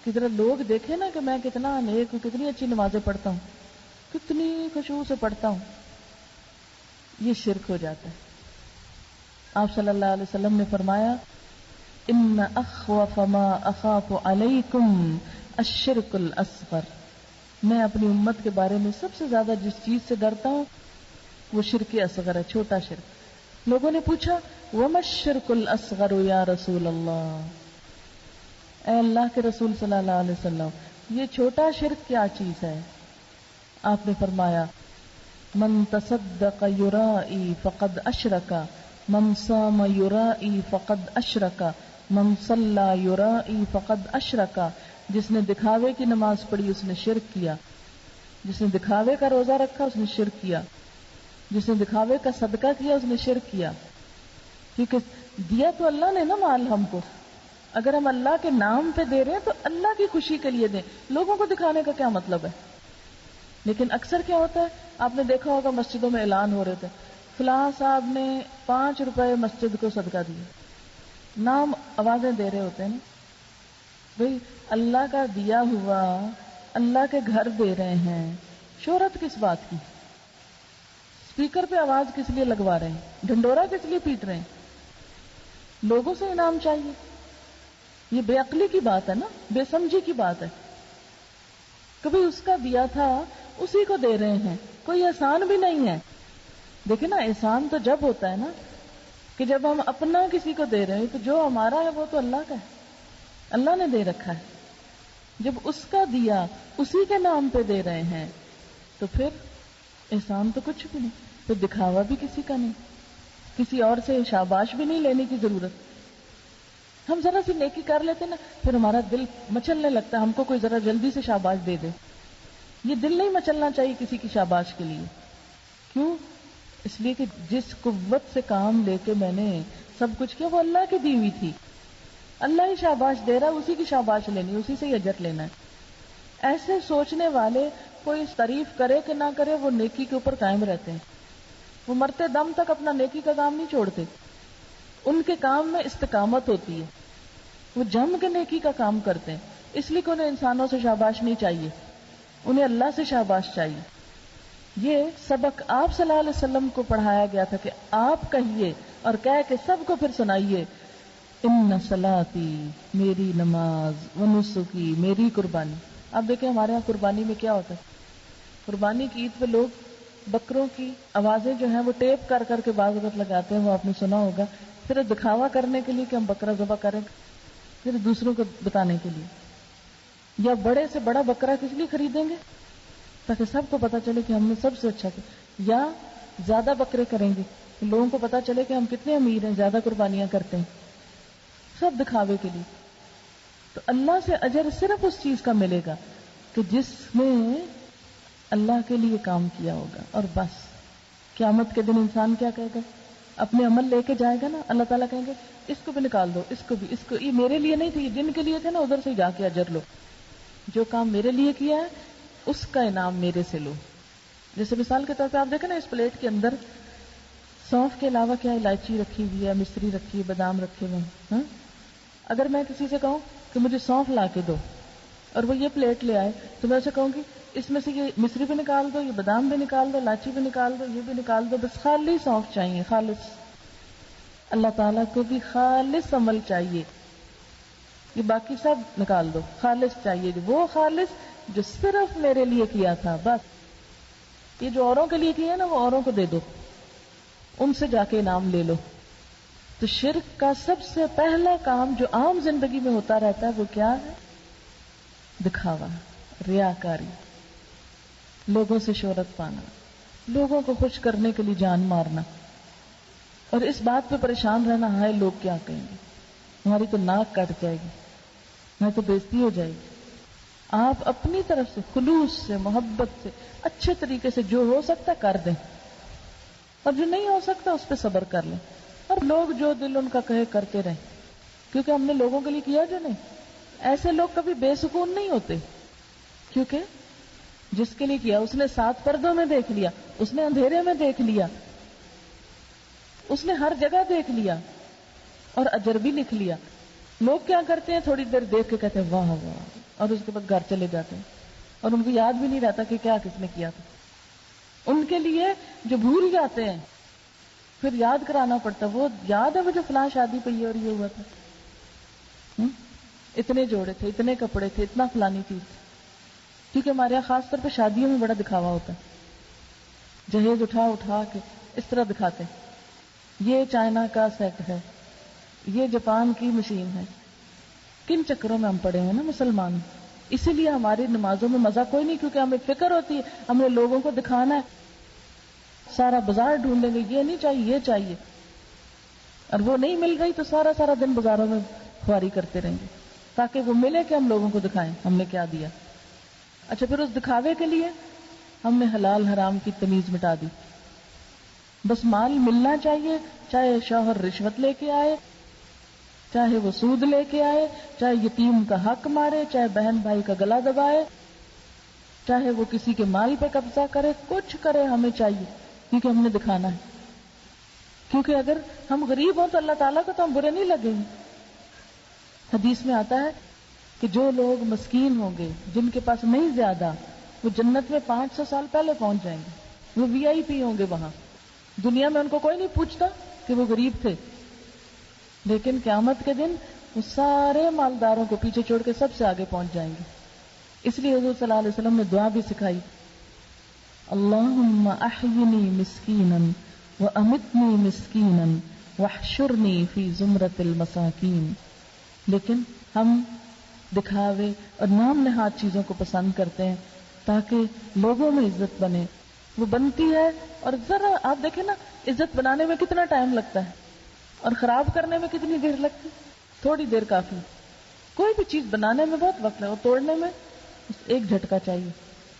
A: کہ ذرا لوگ دیکھیں نا کہ میں کتنا نیک ہوں، کتنی اچھی نمازیں پڑھتا ہوں، کتنی خشوع سے پڑھتا ہوں، یہ شرک ہو جاتا ہے. آپ صلی اللہ علیہ وسلم نے فرمایا، ان اخوف ما اخاف علیکم الشرک الاصغر، میں اپنی امت کے بارے میں سب سے زیادہ جس چیز سے ڈرتا ہوں وہ شرک اصغر ہے، چھوٹا شرک. لوگوں نے پوچھا، وما الشرک الاصغر یا رسول اللہ، اے اللہ کے رسول صلی اللہ علیہ وسلم یہ چھوٹا شرک کیا چیز ہے؟ آپ نے فرمایا، من تصدق یرائی فقد اشرک، من صام یرائی فقد اشرک، من صلی یرائی فقد اشرک. جس نے دکھاوے کی نماز پڑھی اس نے شرک کیا، جس نے دکھاوے کا روزہ رکھا اس نے شرک کیا، جس نے دکھاوے کا صدقہ کیا اس نے شرک کیا. کیونکہ دیا تو اللہ نے نا مال ہم کو، اگر ہم اللہ کے نام پہ دے رہے ہیں تو اللہ کی خوشی کے لیے دیں، لوگوں کو دکھانے کا کیا مطلب ہے. لیکن اکثر کیا ہوتا ہے، آپ نے دیکھا ہوگا مسجدوں میں اعلان ہو رہے تھے، فلاں صاحب نے 5 روپے مسجد کو صدقہ دیے، نام آوازیں دے رہے ہوتے ہیں نا. بھئی اللہ کا دیا ہوا اللہ کے گھر دے رہے ہیں، شہرت کس بات کی؟ اسپیکر پہ آواز کس لیے لگوا رہے ہیں؟ ڈھنڈورا کس لیے پیٹ رہے ہیں؟ لوگوں سے انعام چاہیے؟ یہ بے عقلی کی بات ہے نا، بے سمجھی کی بات ہے. کبھی اس کا دیا تھا اسی کو دے رہے ہیں، کوئی احسان بھی نہیں ہے. دیکھیں نا، احسان تو جب ہوتا ہے نا کہ جب ہم اپنا کسی کو دے رہے ہیں، تو جو ہمارا ہے وہ تو اللہ کا ہے، اللہ نے دے رکھا ہے. جب اس کا دیا اسی کے نام پہ دے رہے ہیں تو پھر احسان تو کچھ بھی نہیں، تو دکھاوا بھی کسی کا نہیں، کسی اور سے شاباش بھی نہیں لینے کی ضرورت. ہم ذرا سی نیکی کر لیتے نا، پھر ہمارا دل مچلنے لگتا ہے، ہم کو کوئی ذرا جلدی سے شاباش دے دے. یہ دل نہیں مچلنا چاہیے کسی کی شاباش کے لیے. کیوں؟ اس لیے کہ جس قوت سے کام لے کے میں نے سب کچھ کیا وہ اللہ کی دی ہوئی تھی. اللہ ہی شاباش دے رہا ہے، اسی کی شاباش لینی، اسی سے ہی اجر لینا ہے. ایسے سوچنے والے کوئی تعریف کرے کہ نہ کرے وہ نیکی کے اوپر قائم رہتے ہیں. وہ مرتے دم تک اپنا نیکی کا کام نہیں چھوڑتے. ان کے کام میں استقامت ہوتی ہے، وہ جم کے نیکی کا کام کرتے ہیں. اس لیے کہ انہیں انسانوں سے شاباش نہیں چاہیے، انہیں اللہ سے شاباش چاہیے. یہ سبق آپ صلی اللہ علیہ وسلم کو پڑھایا گیا تھا کہ آپ کہیے اور کہہ کے سب کو پھر سنائیے، ان صلاتی، میری نماز، ونسکی، میری قربانی. آپ دیکھیں ہمارے یہاں قربانی میں کیا ہوتا ہے. قربانی کی عید پہ لوگ بکروں کی آوازیں جو ہیں وہ ٹیپ کر کر کے بعض وقت لگاتے ہیں، وہ آپ نے سنا ہوگا، صرف دکھاوا کرنے کے لیے کہ ہم بکرا ذبح کریں، پھر دوسروں کو بتانے کے لیے. یا بڑے سے بڑا بکرا کس لیے خریدیں گے؟ تاکہ سب کو پتا چلے کہ ہم نے سب سے اچھا کیا. یا زیادہ بکرے کریں گے، لوگوں کو پتا چلے کہ ہم کتنے امیر ہیں، زیادہ قربانیاں کرتے ہیں، سب دکھاوے کے لیے. تو اللہ سے اجر صرف اس چیز کا ملے گا کہ جس نے اللہ کے لیے کام کیا ہوگا. اور بس قیامت کے دن انسان کیا کہے گا؟ اپنے عمل لے کے جائے گا نا، اللہ تعالیٰ کہیں گے اس کو بھی نکال دو، اس کو بھی، اس کو، یہ میرے لیے نہیں تھے، یہ جن کے لیے تھے نا ادھر سے جا کے اجر لو، جو کام میرے لیے کیا ہے اس کا انعام میرے سے لو. جیسے مثال کے طور پہ آپ دیکھیں نا، اس پلیٹ کے اندر سونف کے علاوہ کیا الائچی رکھی ہوئی ہے، مصری رکھی ہے، بادام رکھے ہوئے ہیں. اگر میں کسی سے کہوں کہ مجھے سونف لا کے دو اور وہ یہ پلیٹ لے آئے تو میں اسے کہوں گی اس میں سے یہ مصری بھی نکال دو، یہ بادام بھی نکال دو، الائچی بھی نکال دو، یہ بھی نکال دو، بس خالی سونف چاہیے، خالص. اللہ تعالیٰ کو بھی خالص عمل چاہیے، یہ باقی سب نکال دو، خالص چاہیے، وہ خالص جو صرف میرے لیے کیا تھا. بس یہ جو اوروں کے لیے کیا ہے نا وہ اوروں کو دے دو، ان سے جا کے انعام لے لو. تو شرک کا سب سے پہلا کام جو عام زندگی میں ہوتا رہتا ہے وہ کیا ہے؟ دکھاوا، ریاکاری، لوگوں سے شہرت پانا، لوگوں کو خوش کرنے کے لیے جان مارنا، اور اس بات پہ پریشان رہنا ہائے لوگ کیا کہیں گے، ہماری تو ناک کٹ جائے گی، ہماری تو بےزتی ہو جائے گی. آپ اپنی طرف سے خلوص سے، محبت سے، اچھے طریقے سے جو ہو سکتا کر دیں، اور جو نہیں ہو سکتا اس پہ صبر کر لیں، اور لوگ جو دل ان کا کہے کرتے رہیں، کیونکہ ہم نے لوگوں کے لیے کیا جو نہیں. ایسے لوگ کبھی بے سکون نہیں ہوتے، کیونکہ جس کے لیے کیا اس نے 7 پردوں میں دیکھ لیا، اس نے اندھیرے میں دیکھ لیا، اس نے ہر جگہ دیکھ لیا اور اجر بھی لکھ لیا. لوگ کیا کرتے ہیں؟ تھوڑی دیر دیکھ کے کہتے ہیں واہ واہ، اور اس کے بعد گھر چلے جاتے ہیں اور ان کو یاد بھی نہیں رہتا کہ کیا کس نے کیا تھا. ان کے لیے جو بھول جاتے ہیں پھر یاد کرانا پڑتا، وہ یاد ہے مجھے فلاں شادی پہ یہ اور یہ ہوا تھا، اتنے جوڑے تھے، اتنے کپڑے تھے، اتنا فلانی چیز. کیونکہ ہمارے یہاں خاص طور پہ شادیوں میں بڑا دکھاوا ہوتا ہے، جہیز اٹھا اٹھا کے اس طرح دکھاتے ہیں، یہ چائنا کا سیٹ ہے، یہ جاپان کی مشین ہے. کن چکروں میں ہم پڑے ہیں نا مسلمان. اسی لیے ہماری نمازوں میں مزہ کوئی نہیں، کیونکہ ہمیں فکر ہوتی ہے، ہمیں لوگوں کو دکھانا ہے. سارا بازار ڈھونڈیں گے، یہ نہیں چاہیے، یہ چاہیے، اور وہ نہیں مل گئی تو سارا سارا دن بازاروں میں خواری کرتے رہیں گے تاکہ وہ ملے کہ ہم لوگوں کو دکھائیں ہم نے کیا دیا. اچھا، پھر اس دکھاوے کے لیے ہم نے حلال حرام کی تمیز مٹا دی. بس مال ملنا چاہیے، چاہے شوہر رشوت لے کے آئے، چاہے وہ سود لے کے آئے، چاہے یتیم کا حق مارے، چاہے بہن بھائی کا گلا دبائے، چاہے وہ کسی کے مال پہ قبضہ کرے، کچھ کرے ہمیں چاہیے، کیونکہ ہم نے دکھانا ہے. کیونکہ اگر ہم غریب ہوں تو اللہ تعالیٰ کو تو ہم برے نہیں لگیں گے. حدیث میں آتا ہے کہ جو لوگ مسکین ہوں گے، جن کے پاس نہیں زیادہ، وہ جنت میں 500 سال پہلے پہنچ جائیں گے. وہ VIP ہوں گے وہاں. دنیا میں ان کو کوئی نہیں پوچھتا کہ وہ غریب تھے. لیکن قیامت کے دن وہ سارے مالداروں کو پیچھے چھوڑ کے سب سے آگے پہنچ جائیں گے. اس لیے حضور صلی اللہ علیہ وسلم نے دعا بھی سکھائی، اللہم احینی مسکینا وامتنی مسکینا واحشرنی فی زمرۃ المساکین. لیکن ہم دکھاوے اور نام نہاد چیزوں کو پسند کرتے ہیں تاکہ لوگوں میں عزت بنے. وہ بنتی ہے اور ذرا آپ دیکھیں نا، عزت بنانے میں کتنا ٹائم لگتا ہے اور خراب کرنے میں کتنی دیر لگتی، تھوڑی دیر کافی. کوئی بھی چیز بنانے میں بہت وقت ہے اور توڑنے میں ایک جھٹکا چاہیے.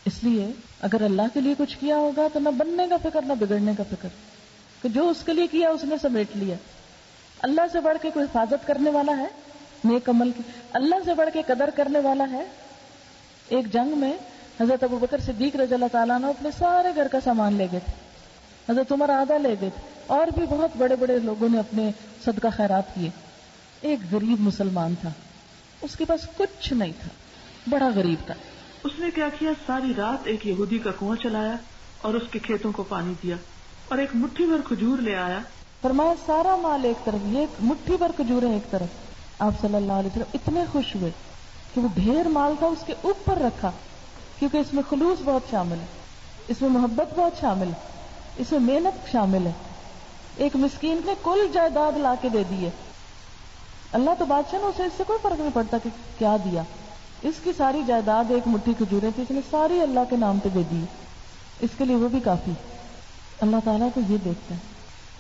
A: اس لیے اگر اللہ کے لیے کچھ کیا ہوگا تو نہ بننے کا فکر نہ بگڑنے کا فکر، کہ جو اس کے لیے کیا اس نے سمیٹ لیا. اللہ سے بڑھ کے کوئی حفاظت کرنے والا ہے نیک عمل کی؟ اللہ سے بڑھ کے قدر کرنے والا ہے؟ ایک جنگ میں حضرت ابوبکر صدیق رضی اللہ تعالیٰ عنہ اپنے سارے گھر کا سامان لے گئے تھے، حضرت عمر آدھا لے گئے تھے، اور بھی بہت بڑے بڑے لوگوں نے اپنے صدقہ خیرات کیے. ایک غریب مسلمان تھا، اس کے پاس کچھ نہیں تھا، بڑا غریب تھا.
B: اس نے کیا کیا؟ ساری رات ایک یہودی کا کنواں چلایا اور اس کے کھیتوں کو پانی دیا اور ایک مٹھی بھر کھجور لے آیا.
A: فرمایا سارا مال ایک طرف، یہ مٹھی بھر کھجوریں ایک طرف. آپ صلی اللہ علیہ وسلم اتنے خوش ہوئے کہ وہ ڈھیر مال تھا اس کے اوپر رکھا، کیونکہ اس میں خلوص بہت شامل ہے، اس میں محبت بہت شامل ہے، اس میں محنت شامل ہے. ایک مسکین نے کل جائیداد لا کے دے دی ہے. اللہ تو بادشاہ نے اسے اس سے کوئی فرق نہیں پڑتا کہ کیا دیا. اس کی ساری جائیداد ایک مٹھی کھجوریں تھی، اس نے ساری اللہ کے نام پہ دے دی. اس کے لیے وہ بھی کافی. اللہ تعالیٰ تو یہ دیکھتا ہے.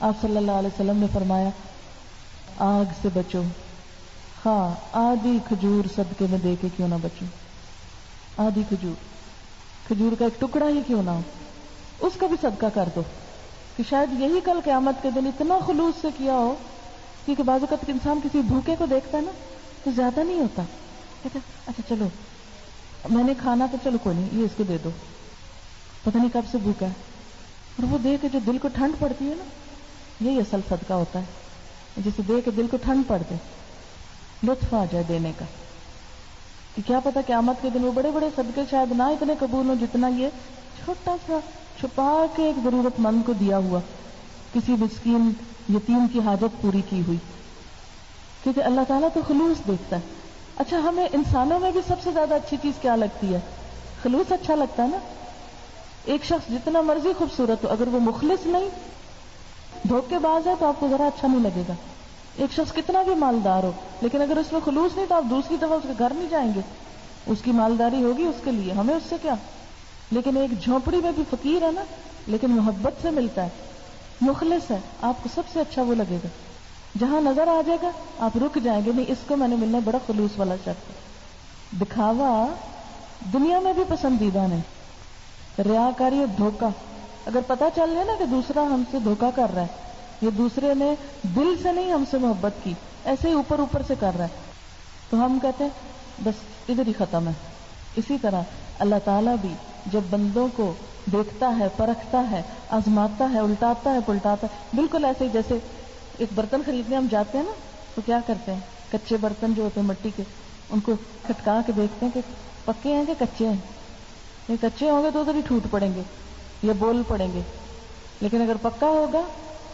A: آپ صلی اللہ علیہ وسلم نے فرمایا آگ سے بچو، ہاں آدھی کھجور صدقے میں دے کے کیوں نہ بچو. آدھی کھجور کا ایک ٹکڑا ہی کیوں نہ ہو، اس کا بھی صدقہ کر دو، کہ شاید یہی کل قیامت کے دن اتنا خلوص سے کیا ہو. کیونکہ بعض اوقات انسان کسی بھوکے کو دیکھتا ہے نا تو زیادہ نہیں ہوتا، کہتا اچھا چلو میں نے کھانا تو چلو کوئی نہیں، یہ اس کو دے دو، پتہ نہیں کب سے بھوکا ہے. اور وہ دے کے جو دل کو ٹھنڈ پڑتی ہے نا، یہی اصل صدقہ ہوتا ہے، جسے دے کے دل کو ٹھنڈ پڑ دے، لطف آ جائے دینے کا. کہ کیا پتا قیامت کے دن وہ بڑے بڑے صدقے شاید نہ اتنے قبول ہوں جتنا یہ چھوٹا سا چھپا کے ایک ضرورت مند کو دیا ہوا، کسی مسکین یتیم کی حاجت پوری کی ہوئی. کیونکہ اللہ تعالیٰ تو خلوص دیکھتا ہے. اچھا ہمیں انسانوں میں بھی سب سے زیادہ اچھی چیز کیا لگتی ہے؟ خلوص اچھا لگتا ہے نا. ایک شخص جتنا مرضی خوبصورت ہو، اگر وہ مخلص نہیں، دھوکے باز ہے، تو آپ کو ذرا اچھا نہیں لگے گا. ایک شخص کتنا بھی مالدار ہو، لیکن اگر اس میں خلوص نہیں تو آپ دوسری دفعہ اس کے گھر نہیں جائیں گے. اس کی مالداری ہوگی اس کے لیے، ہمیں اس سے کیا. لیکن ایک جھونپڑی میں بھی فقیر ہے نا، لیکن محبت سے ملتا ہے، مخلص ہے، آپ کو سب سے اچھا وہ لگے گا. جہاں نظر آ جائے گا آپ رک جائیں گے، نہیں اس کو میں نے ملنا بڑا خلوص والا شخص ہے. دکھاوا دنیا میں بھی پسندیدہ نہیں. ریاکاری اور دھوکہ، اگر پتہ چل جائے نا کہ دوسرا ہم سے دھوکہ کر رہا ہے، یہ دوسرے نے دل سے نہیں ہم سے محبت کی، ایسے ہی اوپر اوپر سے کر رہا ہے، تو ہم کہتے ہیں بس ادھر ہی ختم ہے. اسی طرح اللہ تعالیٰ بھی جب بندوں کو دیکھتا ہے، پرکھتا ہے، آزماتا ہے، الٹاتا ہے پلٹاتا ہے. بالکل ایسے ہی جیسے ایک برتن خریدنے ہم جاتے ہیں نا، تو کیا کرتے ہیں، کچے برتن جو ہوتے ہیں مٹی کے، ان کو کھٹکا کے دیکھتے ہیں کہ پکے ہیں کہ کچے ہیں. یہ کچے ہوں گے تو ادھر ہی ٹوٹ پڑیں گے یا بول پڑیں گے، لیکن اگر پکا ہوگا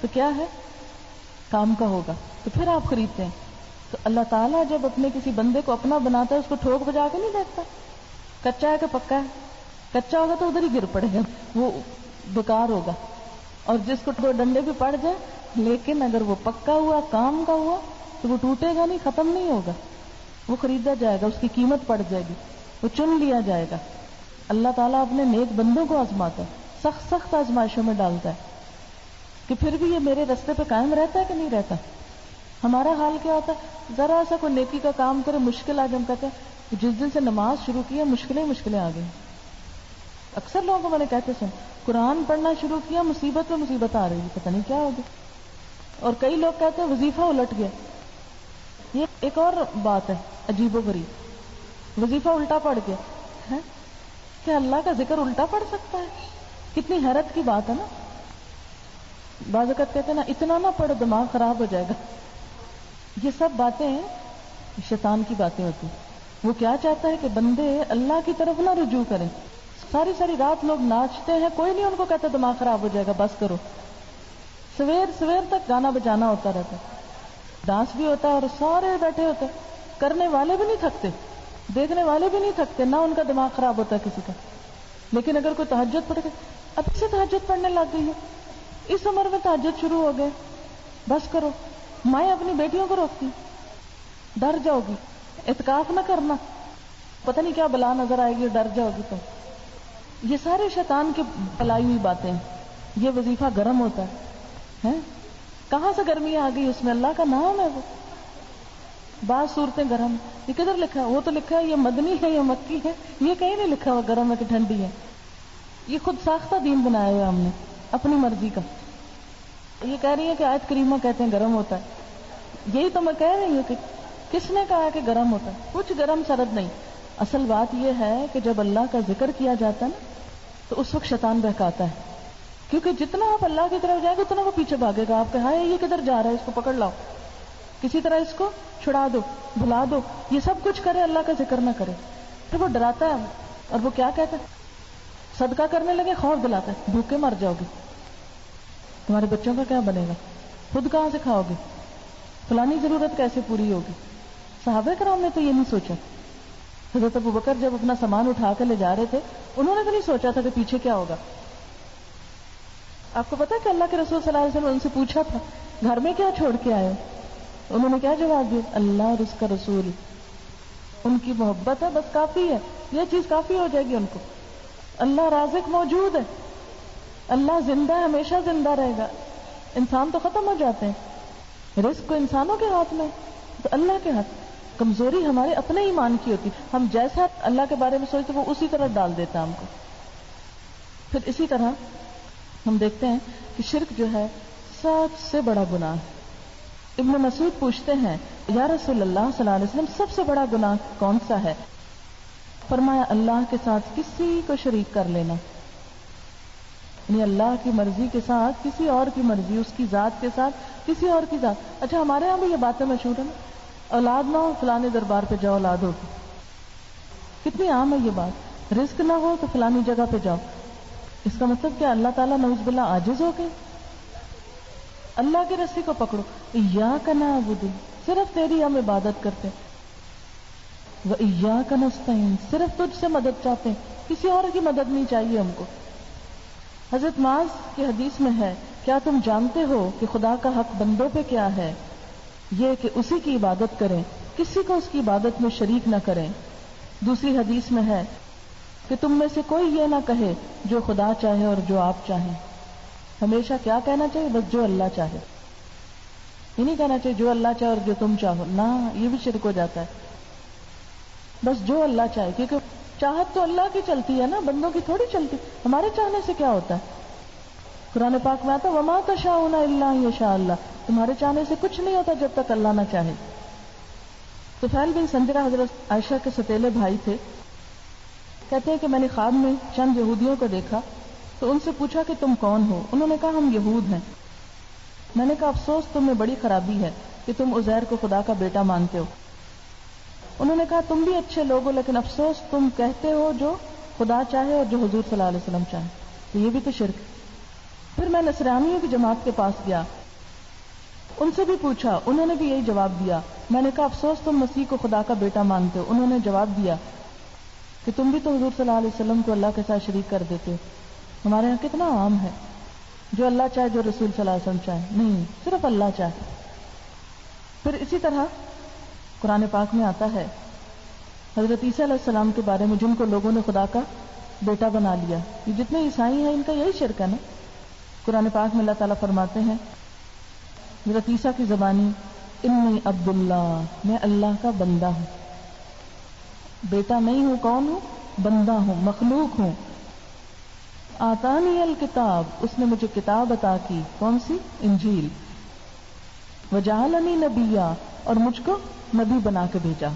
A: تو کیا ہے، کام کا ہوگا، تو پھر آپ خریدتے ہیں. تو اللہ تعالیٰ جب اپنے کسی بندے کو اپنا بناتا ہے، اس کو ٹھوک بجا کے نہیں دیکھتا کچا ہے کہ پکا ہے. کچا ہوگا تو ادھر ہی گر پڑے گا، وہ بیکار ہوگا. اور جس کو دو ڈنڈے بھی پڑ جائے، لیکن اگر وہ پکا ہوا، کام کا ہوا، تو وہ ٹوٹے گا نہیں، ختم نہیں ہوگا، وہ خریدا جائے گا، اس کی قیمت پڑ جائے گی، وہ چن لیا جائے گا. اللہ تعالیٰ اپنے نیک بندوں کو آزماتا ہے، سخت سخت آزمائشوں میں ڈالتا ہے کہ پھر بھی یہ میرے راستے پہ قائم رہتا ہے کہ نہیں رہتا. ہمارا حال کیا ہوتا ہے، ذرا سا کوئی نیکی کا کام کرے، مشکل آ جائے، ہم کہتے ہیں جس دن سے نماز شروع کی ہے مشکلیں آ گئی. اکثر لوگوں کو میں نے کہتے سن، قرآن پڑھنا شروع کیا، مصیبت پہ مصیبت آ رہی ہے، پتہ نہیں کیا ہوگی. اور کئی لوگ کہتے ہیں وظیفہ الٹ گیا. یہ ایک اور بات ہے عجیب و غریب، وظیفہ الٹا پڑ گیا ہے. کیا اللہ کا ذکر الٹا پڑ سکتا ہے؟ کتنی حیرت کی بات ہے نا. بعض اوقات کہتے ہیں نا اتنا نہ پڑھو دماغ خراب ہو جائے گا. یہ سب باتیں شیطان کی باتیں ہوتی. وہ کیا چاہتا ہے کہ بندے اللہ کی طرف نہ رجوع کریں. ساری ساری رات لوگ ناچتے ہیں، کوئی نہیں ان کو کہتا دماغ خراب ہو جائے گا، بس کرو. سویر تک گانا بجانا ہوتا رہتا ہے. ڈانس بھی ہوتا ہے اور سارے بیٹھے ہوتے ہیں, کرنے والے بھی نہیں تھکتے, دیکھنے والے بھی نہیں تھکتے, نہ ان کا دماغ خراب ہوتا ہے کسی کا. لیکن اگر کوئی تہجد پڑھ کے, اب سے تہجد پڑھنے لگ گئی ہے, اس عمر میں تہجد شروع ہو گئے, بس کرو. مائیں اپنی بیٹیوں کو روکتی, ڈر جاؤ گی, اعتکاف نہ کرنا, پتہ نہیں کیا بلا نظر آئے گی, ڈر جاؤ گی تم. یہ سارے شیطان کی پلائی ہوئی باتیں ہیں. یہ وظیفہ گرم ہوتا ہے, کہاں سے گرمی آ گئی اس میں؟ اللہ کا نام ہے وہ. بعض صورتیں گرم, یہ کدھر لکھا ہے؟ وہ تو لکھا ہے یہ مدنی ہے, یہ مکی ہے, یہ کہیں نہیں لکھا ہوا گرم ہے کہ ٹھنڈی ہے. یہ خود ساختہ دین بنایا ہوا ہم نے اپنی مرضی کا. یہ کہہ رہی ہے کہ آیت کریمہ کہتے ہیں گرم ہوتا ہے. یہی تو میں کہہ رہی ہوں کہ کس نے کہا کہ گرم ہوتا ہے؟ کچھ گرم سرد نہیں. اصل بات یہ ہے کہ جب اللہ کا ذکر کیا جاتا ہے نا تو اس وقت شیطان بہکاتا ہے, کیونکہ جتنا آپ اللہ کی طرف جائیں گے اتنا وہ پیچھے بھاگے گا. آپ کہا یہ کدھر جا رہا ہے, اس کو پکڑ لاؤ, کسی طرح اس کو چھڑا دو, بھلا دو. یہ سب کچھ کرے, اللہ کا ذکر نہ کرے. پھر وہ ڈراتا ہے, اور وہ کیا کہتا ہے؟ صدقہ کرنے لگے خوف دلاتا ہے, بھوکے مر جاؤ گے, تمہارے بچوں کا کیا بنے گا, خود کہاں سے کھاؤ گے, فلانی ضرورت کیسے پوری ہوگی. صحابہ کرام نے تو یہ نہیں سوچا. حضرت ابوبکر جب اپنا سامان اٹھا کے لے جا رہے تھے, انہوں نے تو نہیں سوچا تھا کہ پیچھے کیا ہوگا. آپ کو پتا کہ اللہ کے رسول صلی اللہ علیہ وسلم نے ان سے پوچھا تھا گھر میں کیا چھوڑ کے آئے, انہوں نے کیا جواب دیا؟ اللہ اور اس کا رسول, ان کی محبت ہے بس کافی ہے, یہ چیز کافی ہو جائے گی ان کو. اللہ رازق موجود ہے, اللہ زندہ ہے, ہمیشہ زندہ رہے گا. انسان تو ختم ہو جاتے ہیں, رزق کو انسانوں کے ہاتھ میں, تو اللہ کے ہاتھ. کمزوری ہمارے اپنے ایمان کی ہوتی, ہم جیسا اللہ کے بارے میں سوچتے وہ اسی طرح ڈال دیتا ہم کو. پھر اسی طرح ہم دیکھتے ہیں کہ شرک جو ہے سب سے بڑا گناہ ہے. ابن مسعود پوچھتے ہیں یا رسول اللہ صلی اللہ علیہ وسلم سب سے بڑا گناہ کون سا ہے؟ فرمایا اللہ کے ساتھ کسی کو شریک کر لینا, یعنی اللہ کی مرضی کے ساتھ کسی اور کی مرضی, اس کی ذات کے ساتھ کسی اور کی ذات. اچھا ہمارے یہاں بھی یہ باتیں مشہور ہیں, اولاد نہ ہو فلانے دربار پہ جاؤ اولاد ہوگی, کتنی عام ہے یہ بات. رزق نہ ہو تو فلانی جگہ پہ جاؤ. اس کا مطلب کیا اللہ تعالیٰ نعوذ باللہ عاجز ہو گئے؟ اللہ کی رسی کو پکڑو, ایاک نعبد, صرف تیری ہم عبادت کرتے, و ایاک نستعین, صرف تجھ سے مدد چاہتے ہیں, کسی اور کی مدد نہیں چاہیے ہم کو. حضرت معاذ کی حدیث میں ہے کیا تم جانتے ہو کہ خدا کا حق بندوں پہ کیا ہے؟ یہ کہ اسی کی عبادت کریں, کسی کو اس کی عبادت میں شریک نہ کریں. دوسری حدیث میں ہے کہ تم میں سے کوئی یہ نہ کہے جو خدا چاہے اور جو آپ چاہیں. ہمیشہ کیا کہنا چاہیے؟ بس جو اللہ چاہے. یہ نہیں کہنا چاہیے جو اللہ چاہے اور جو تم چاہو, نہ, یہ بھی شرک ہو جاتا ہے. بس جو اللہ چاہے, کیونکہ چاہت تو اللہ کی چلتی ہے نا, بندوں کی تھوڑی چلتی. ہمارے چاہنے سے کیا ہوتا ہے؟ قرآن پاک میں آتا وما تشاءون الا ان یشاء اللہ, تمہارے چاہنے سے کچھ نہیں ہوتا جب تک اللہ نہ چاہے. طفیل بن سنجرہ حضرت عائشہ کے ستیلے بھائی تھے. کہتے ہیں کہ میں نے خواب میں چند یہودیوں کو دیکھا تو ان سے پوچھا کہ تم کون ہو؟ انہوں نے کہا ہم یہود ہیں. میں نے کہا افسوس تم میں بڑی خرابی ہے کہ تم عزیر کو خدا کا بیٹا مانتے ہو. انہوں نے کہا تم بھی اچھے لوگ ہو لیکن افسوس تم کہتے ہو جو خدا چاہے اور جو حضور صلی اللہ علیہ وسلم چاہے, تو یہ بھی تو شرک. پھر میں نصرانیوں کی جماعت کے پاس گیا, ان سے بھی پوچھا, انہوں نے بھی یہی جواب دیا. میں نے کہا افسوس تم مسیح کو خدا کا بیٹا مانتے ہو. انہوں نے جواب دیا کہ تم بھی تو حضور صلی اللہ علیہ وسلم کو اللہ کے ساتھ شریک کر دیتے ہو. ہمارے یہاں کتنا عام ہے جو اللہ چاہے جو رسول صلی اللہ علیہ وسلم چاہے, نہیں, صرف اللہ چاہے. پھر اسی طرح قرآن پاک میں آتا ہے حضرت عیسیٰ علیہ السلام کے بارے میں جن کو لوگوں نے خدا کا بیٹا بنا لیا. یہ جتنے عیسائی ہیں ان کا یہی شرک ہے نا. قرآن پاک میں اللہ تعالیٰ فرماتے ہیں حضرت عیسیٰ کی زبانی انی عبداللہ, میں اللہ کا بندہ ہوں, بیٹا نہیں ہوں, کون ہوں؟ بندہ ہوں, مخلوق ہوں. آتانی الکتاب, اس نے مجھے کتاب عطا کی, کون سی؟ انجیل. وجعلنی نبیا, اور مجھ کو نبی بنا کے بھیجا.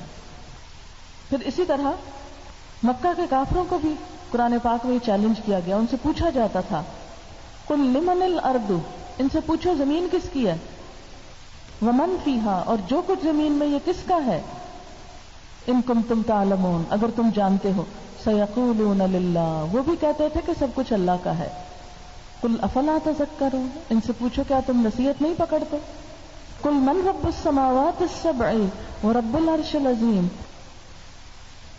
A: پھر اسی طرح مکہ کے کافروں کو بھی قرآن پاک میں چیلنج کیا گیا. ان سے پوچھا جاتا تھا قل لمن الارض, ان سے پوچھو زمین کس کی ہے, ومن فیہا, اور جو کچھ زمین میں یہ کس کا ہے, ان کنتم تعلمون, اگر تم جانتے ہو. سیقولون للہ, وہ بھی کہتے تھے کہ سب کچھ اللہ کا ہے. قل افلا تذکرون, ان سے پوچھو کیا تم نصیحت نہیں پکڑتے, قل من رب السماوات السبع ورب العرش العظیم،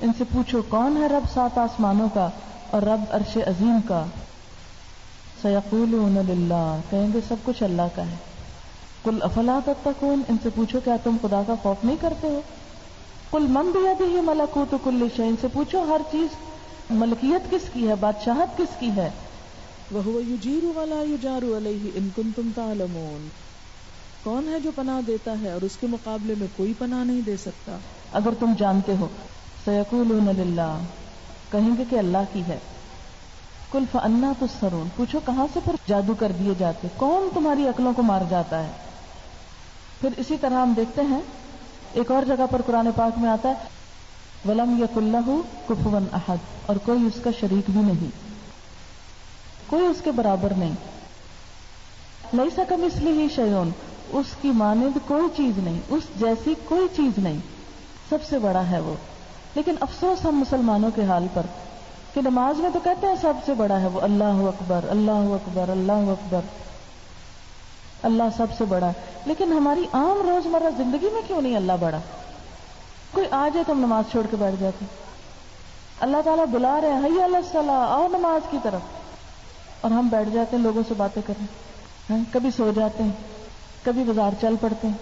A: ان سے پوچھو کون ہے رب 7 آسمانوں کا اور رب عرش عظیم کا. سیقولون للہ، کہیں گے سب کچھ اللہ کا ہے. قل افلا تتقون، ان سے پوچھو کیا تم خدا کا خوف نہیں کرتے ہو. قل من بیدہ ملکوت کل شیء، ان سے پوچھو ہر چیز ملکیت کس کی ہے، بادشاہت کس کی ہے.
C: وَهُوَ يُجِيرُ وَلَا يُجَارُ عَلَيْهِ إِن كُنتُمْ تَعْلَمُونَ، کون ہے جو پناہ دیتا ہے اور اس کے مقابلے میں کوئی پناہ نہیں دے سکتا
A: اگر تم جانتے ہو. سیقولون للہ، کہیں گے کہ اللہ کی ہے. قل فأنى تسحرون، پوچھو کہاں سے پھر جادو کر دیے جاتے، کون تمہاری عقلوں کو مار جاتا ہے. پھر اسی طرح ہم دیکھتے ہیں ایک اور جگہ پر قرآن پاک میں آتا ہے وَلَمْ يَكُنْ لَهُ كُفُوًا أَحَدٌ، اور کوئی اس کا شریک بھی نہیں، کوئی اس کے برابر نہیں. لَيْسَ كَمِثْلِهِ شَيْءٌ، اس کی مانند کوئی چیز نہیں، اس جیسی کوئی چیز نہیں، سب سے بڑا ہے وہ. لیکن افسوس ہم مسلمانوں کے حال پر کہ نماز میں تو کہتے ہیں سب سے بڑا ہے وہ، اللہ اکبر اللہ اکبر اللہ اکبر، اللہ سب سے بڑا ہے. لیکن ہماری عام روزمرہ زندگی میں کیوں نہیں اللہ بڑا؟ کوئی آ جائے تو ہم نماز چھوڑ کے بیٹھ جاتے. اللہ تعالیٰ بلا رہے ہیں حی علی الصلاۃ، آؤ نماز کی طرف، اور ہم بیٹھ جاتے ہیں لوگوں سے باتیں کرنے. کبھی سو جاتے ہیں، کبھی بازار چل پڑتے ہیں،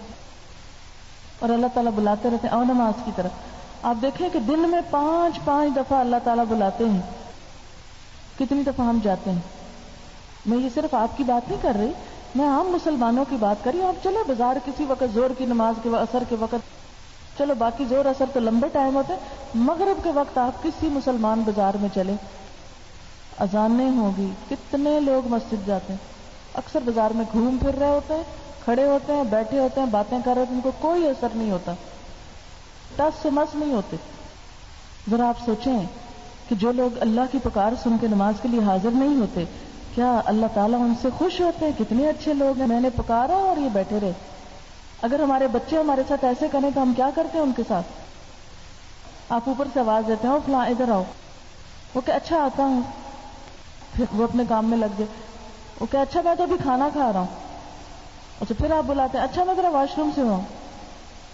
A: اور اللہ تعالیٰ بلاتے رہتے ہیں آؤ نماز کی طرف. آپ دیکھیں کہ دن میں 5 دفعہ اللہ تعالیٰ بلاتے ہیں. کتنی دفعہ ہم جاتے ہیں؟ میں یہ صرف آپ کی بات نہیں کر رہی، میں عام مسلمانوں کی بات کر رہی ہوں. آپ چلو بازار کسی وقت زور کی نماز کے اثر کے وقت، چلو باقی زور اثر تو لمبے ٹائم ہوتے ہیں، مغرب کے وقت آپ کسی مسلمان بازار میں چلے، اذانیں ہوگی، کتنے لوگ مسجد جاتے ہیں. اکثر بازار میں گھوم پھر رہے ہوتے ہیں، کھڑے ہوتے ہیں، بیٹھے ہوتے ہیں، باتیں کر رہے ہوتے ہیں، ان کو کوئی اثر نہیں ہوتا، ٹس سے مس نہیں ہوتے. ذرا آپ سوچیں کہ جو لوگ اللہ کی پکار سن کے نماز کے لیے حاضر نہیں ہوتے، کیا اللہ تعالیٰ ان سے خوش ہوتے ہیں؟ کتنے اچھے لوگ ہیں، میں نے پکارا اور یہ بیٹھے رہے. اگر ہمارے بچے ہمارے ساتھ ایسے کریں تو ہم کیا کرتے ہیں ان کے ساتھ؟ آپ اوپر سے آواز دیتے ہیں فلاں ادھر آؤ، وہ کہ اچھا آتا ہوں، پھر وہ اپنے کام میں لگ گئے. وہ کہ اچھا میں تو ابھی کھانا کھا رہا ہوں. اچھا پھر آپ بلاتے ہیں اچھا میں ذرا واش روم سے ہوں.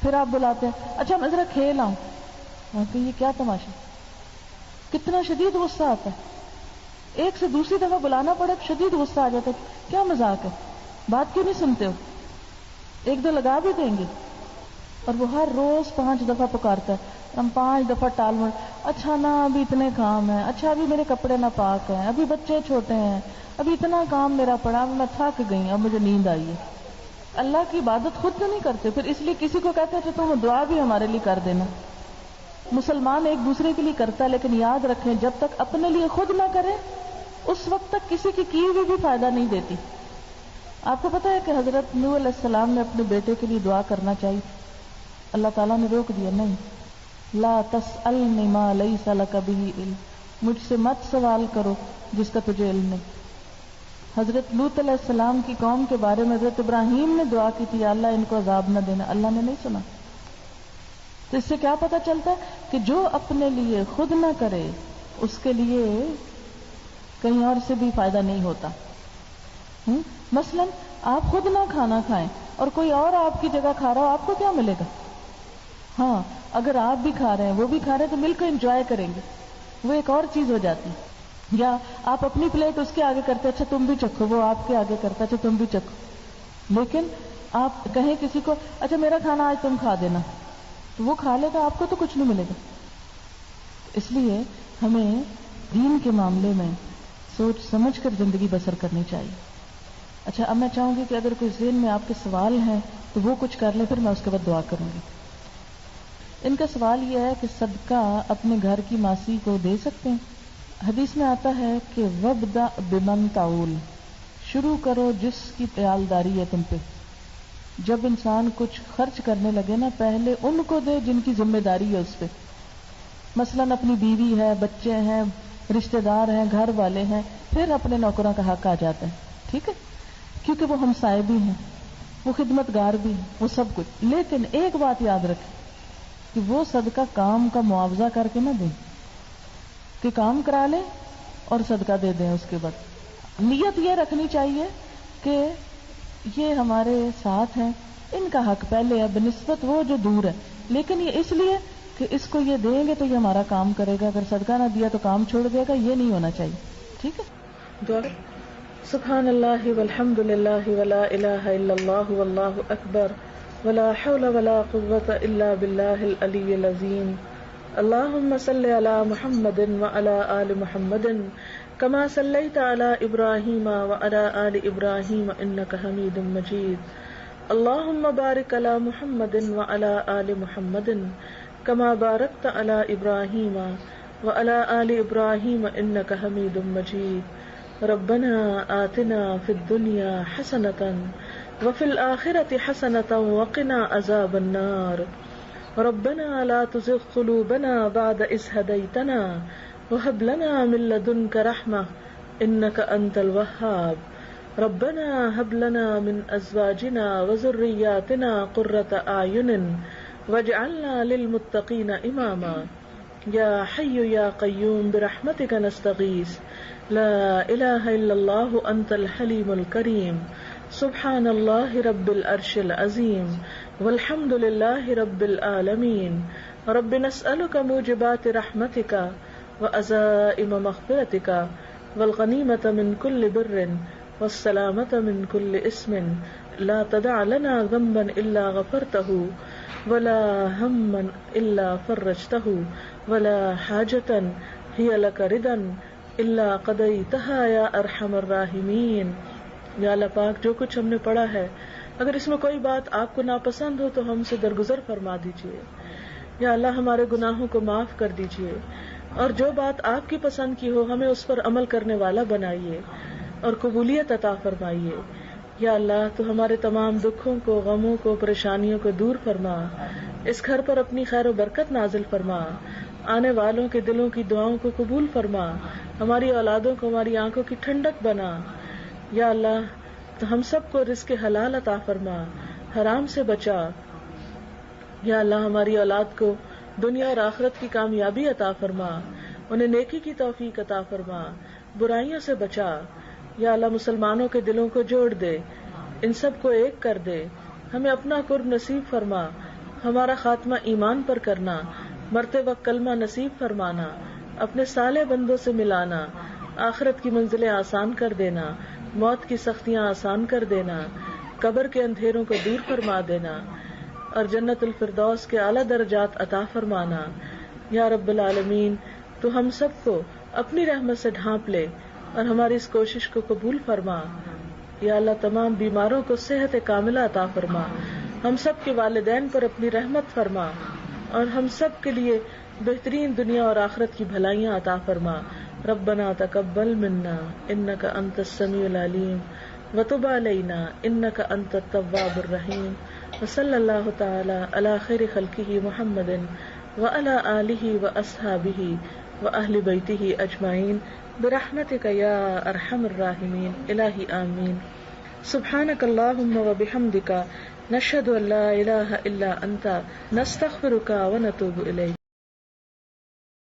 A: پھر آپ بلاتے ہیں اچھا میں ذرا کھیل آؤں. کہ یہ کیا تماشا، کتنا شدید غصہ آتا ہے. ایک سے دوسری دفعہ بلانا پڑے شدید غصہ آ جاتا ہے. کیا مذاق ہے، بات کیوں نہیں سنتے ہو؟ 1-2 لگا بھی دیں گے. اور وہ ہر روز 5 دفعہ پکارتا ہے، ہم 5 دفعہ ٹال مڑ، اچھا نا ابھی اتنے کام ہیں، اچھا ابھی میرے کپڑے نہ پاک ہیں، ابھی بچے چھوٹے ہیں، ابھی اتنا کام میرا پڑا، اب میں تھک گئی، اب مجھے نیند آئی ہے. اللہ کی عبادت خود تو نہیں کرتے، پھر اس لیے کسی کو کہتے ہیں تم دعا بھی ہمارے لیے کر دینا. مسلمان ایک دوسرے کے لیے کرتا ہے، لیکن یاد رکھیں جب تک اپنے لیے خود نہ کرے اس وقت تک کسی کی ہوئی بھی فائدہ نہیں دیتی. آپ کو پتا ہے کہ حضرت نوح علیہ السلام نے اپنے بیٹے کے لیے دعا کرنا چاہیے، اللہ تعالیٰ نے روک دیا، نہیں، لا تسألنی ما لیس لک بہ علم، مجھ سے مت سوال کرو جس کا تجھے علم نہیں. حضرت لوط علیہ السلام کی قوم کے بارے میں حضرت ابراہیم نے دعا کی تھی اللہ ان کو عذاب نہ دینا، اللہ نے نہیں سنا. تو اس سے کیا پتہ چلتا ہے کہ جو اپنے لیے خود نہ کرے اس کے لیے کہیں اور سے بھی فائدہ نہیں ہوتا. مثلا آپ خود نہ کھانا کھائیں اور کوئی اور آپ کی جگہ کھا رہا ہو، آپ کو کیا ملے گا؟ ہاں اگر آپ بھی کھا رہے ہیں وہ بھی کھا رہے ہیں تو مل کر انجوائے کریں گے، وہ ایک اور چیز ہو جاتی. یا آپ اپنی پلیٹ اس کے آگے کرتے اچھا تم بھی چکھو، وہ آپ کے آگے کرتا اچھا تم بھی چکھو. لیکن آپ کہیں کسی کو اچھا میرا کھانا آج تم کھا دینا، تو وہ کھا لے گا، آپ کو تو کچھ نہیں ملے گا. اس لیے ہمیں دین کے معاملے میں سوچ سمجھ کر زندگی بسر کرنی چاہیے. اچھا اب میں چاہوں گی کہ اگر کوئی ذہن میں آپ کے سوال ہیں تو وہ کچھ کر لیں، پھر میں اس کے بعد دعا کروں گی. ان کا سوال یہ ہے کہ صدقہ اپنے گھر کی ماسی کو دے سکتے ہیں؟ حدیث میں آتا ہے کہ وَابْدَأْ بِمَنْ تَعُولُ، شروع کرو جس کی عیالداری ہے تم پہ. جب انسان کچھ خرچ کرنے لگے نا پہلے ان کو دے جن کی ذمہ داری ہے اس پہ. مثلا اپنی بیوی ہے، بچے ہیں، رشتہ دار ہیں، گھر والے ہیں، پھر اپنے نوکروں کا حق آ جاتا ہے. ٹھیک ہے، کیونکہ وہ ہمسائے بھی ہیں، وہ خدمت گار بھی ہیں، وہ سب کچھ. لیکن ایک بات یاد رکھیں کہ وہ صدقہ کام کا معاوضہ کر کے نہ دیں کہ کام کرا لیں اور صدقہ دے دیں. اس کے بعد نیت یہ رکھنی چاہیے کہ یہ ہمارے ساتھ ہیں ان کا حق پہلے ہے بنسبت وہ جو دور ہے، لیکن یہ اس لیے کہ اس کو یہ دیں گے تو یہ ہمارا کام کرے گا، اگر صدقہ نہ دیا تو کام چھوڑ دے گا، یہ نہیں ہونا چاہیے. ٹھیک ہے.
C: دعا. سبحان اللہ والحمد للہ ولا الہ الا اللہ واللہ اکبر ولا حول ولا قوة الا باللہ العلی العظیم. اللہم صل علی محمد وعلی آل محمد کما صلیت علی ابراہیم وعلی آل ابراہیم انک حمید مجید. اللہم بارک علی محمد وعلی آل محمد کما بارکت علی ابراہیم وعلی آل ابراہیم انک حمید مجید. ربنا آتنا فی الدنیا حسنۃ وفی الآخرۃ حسنۃ وقنا عذاب النار. ربنا لا تزغ قلوبنا بعد إذ هديتنا وهب لنا من لدنك رحمة إنك أنت الوهاب. ربنا هب لنا من أزواجنا وذرياتنا قرة أعين واجعلنا للمتقين إماما. يا حي يا قيوم برحمتك نستغيث لا إله إلا الله أنت الحليم الكريم. سبحان الله رب العرش العظيم والحمد لله رب العالمين. رب نسألك موجبات رحمتك وعزائم مغفرتك والغنيمة من كل بر والسلامة من كل اسم. لا تدع لنا ذنبا إلا غفرته ولا هما إلا فرجته ولا حاجة هي لك رضا إلا قضيتها يا أرحم الراحمين. یا اللہ پاک جو کچھ ہم نے پڑھا ہے اگر اس میں کوئی بات آپ کو ناپسند ہو تو ہم سے درگزر فرما دیجیے. یا اللہ ہمارے گناہوں کو معاف کر دیجیے اور جو بات آپ کی پسند کی ہو ہمیں اس پر عمل کرنے والا بنائیے اور قبولیت عطا فرمائیے. یا اللہ تو ہمارے تمام دکھوں کو، غموں کو، پریشانیوں کو دور فرما. اس گھر پر اپنی خیر و برکت نازل فرما. آنے والوں کے دلوں کی دعاؤں کو قبول فرما. ہماری اولادوں کو ہماری آنکھوں کی ٹھنڈک بنا. یا اللہ تو ہم سب کو رزق حلال عطا فرما، حرام سے بچا. یا اللہ ہماری اولاد کو دنیا اور آخرت کی کامیابی عطا فرما، انہیں نیکی کی توفیق عطا فرما، برائیوں سے بچا. یا اللہ مسلمانوں کے دلوں کو جوڑ دے، ان سب کو ایک کر دے. ہمیں اپنا قرب نصیب فرما، ہمارا خاتمہ ایمان پر کرنا، مرتے وقت کلمہ نصیب فرمانا، اپنے صالح بندوں سے ملانا، آخرت کی منزلیں آسان کر دینا، موت کی سختیاں آسان کر دینا، قبر کے اندھیروں کو دور فرما دینا اور جنت الفردوس کے اعلیٰ درجات عطا فرمانا. یا رب العالمین تو ہم سب کو اپنی رحمت سے ڈھانپ لے اور ہماری اس کوشش کو قبول فرما. یا اللہ تمام بیماروں کو صحت کاملہ عطا فرما. ہم سب کے والدین پر اپنی رحمت فرما اور ہم سب کے لیے بہترین دنیا اور آخرت کی بھلائیاں عطا فرما. ربنا تقبل منا انك انت السميع العليم وتب علينا انك انت التواب الرحيم. وصلى الله تعالى على خير خلقه محمد وعلى آله واصحابه واهل بيته اجمعين برحمتك يا ارحم الراحمين. الہی آمین. سبحانك اللهم وبحمدك نشهد ان لا اله الا انت نستغفرك ونتوب الیک.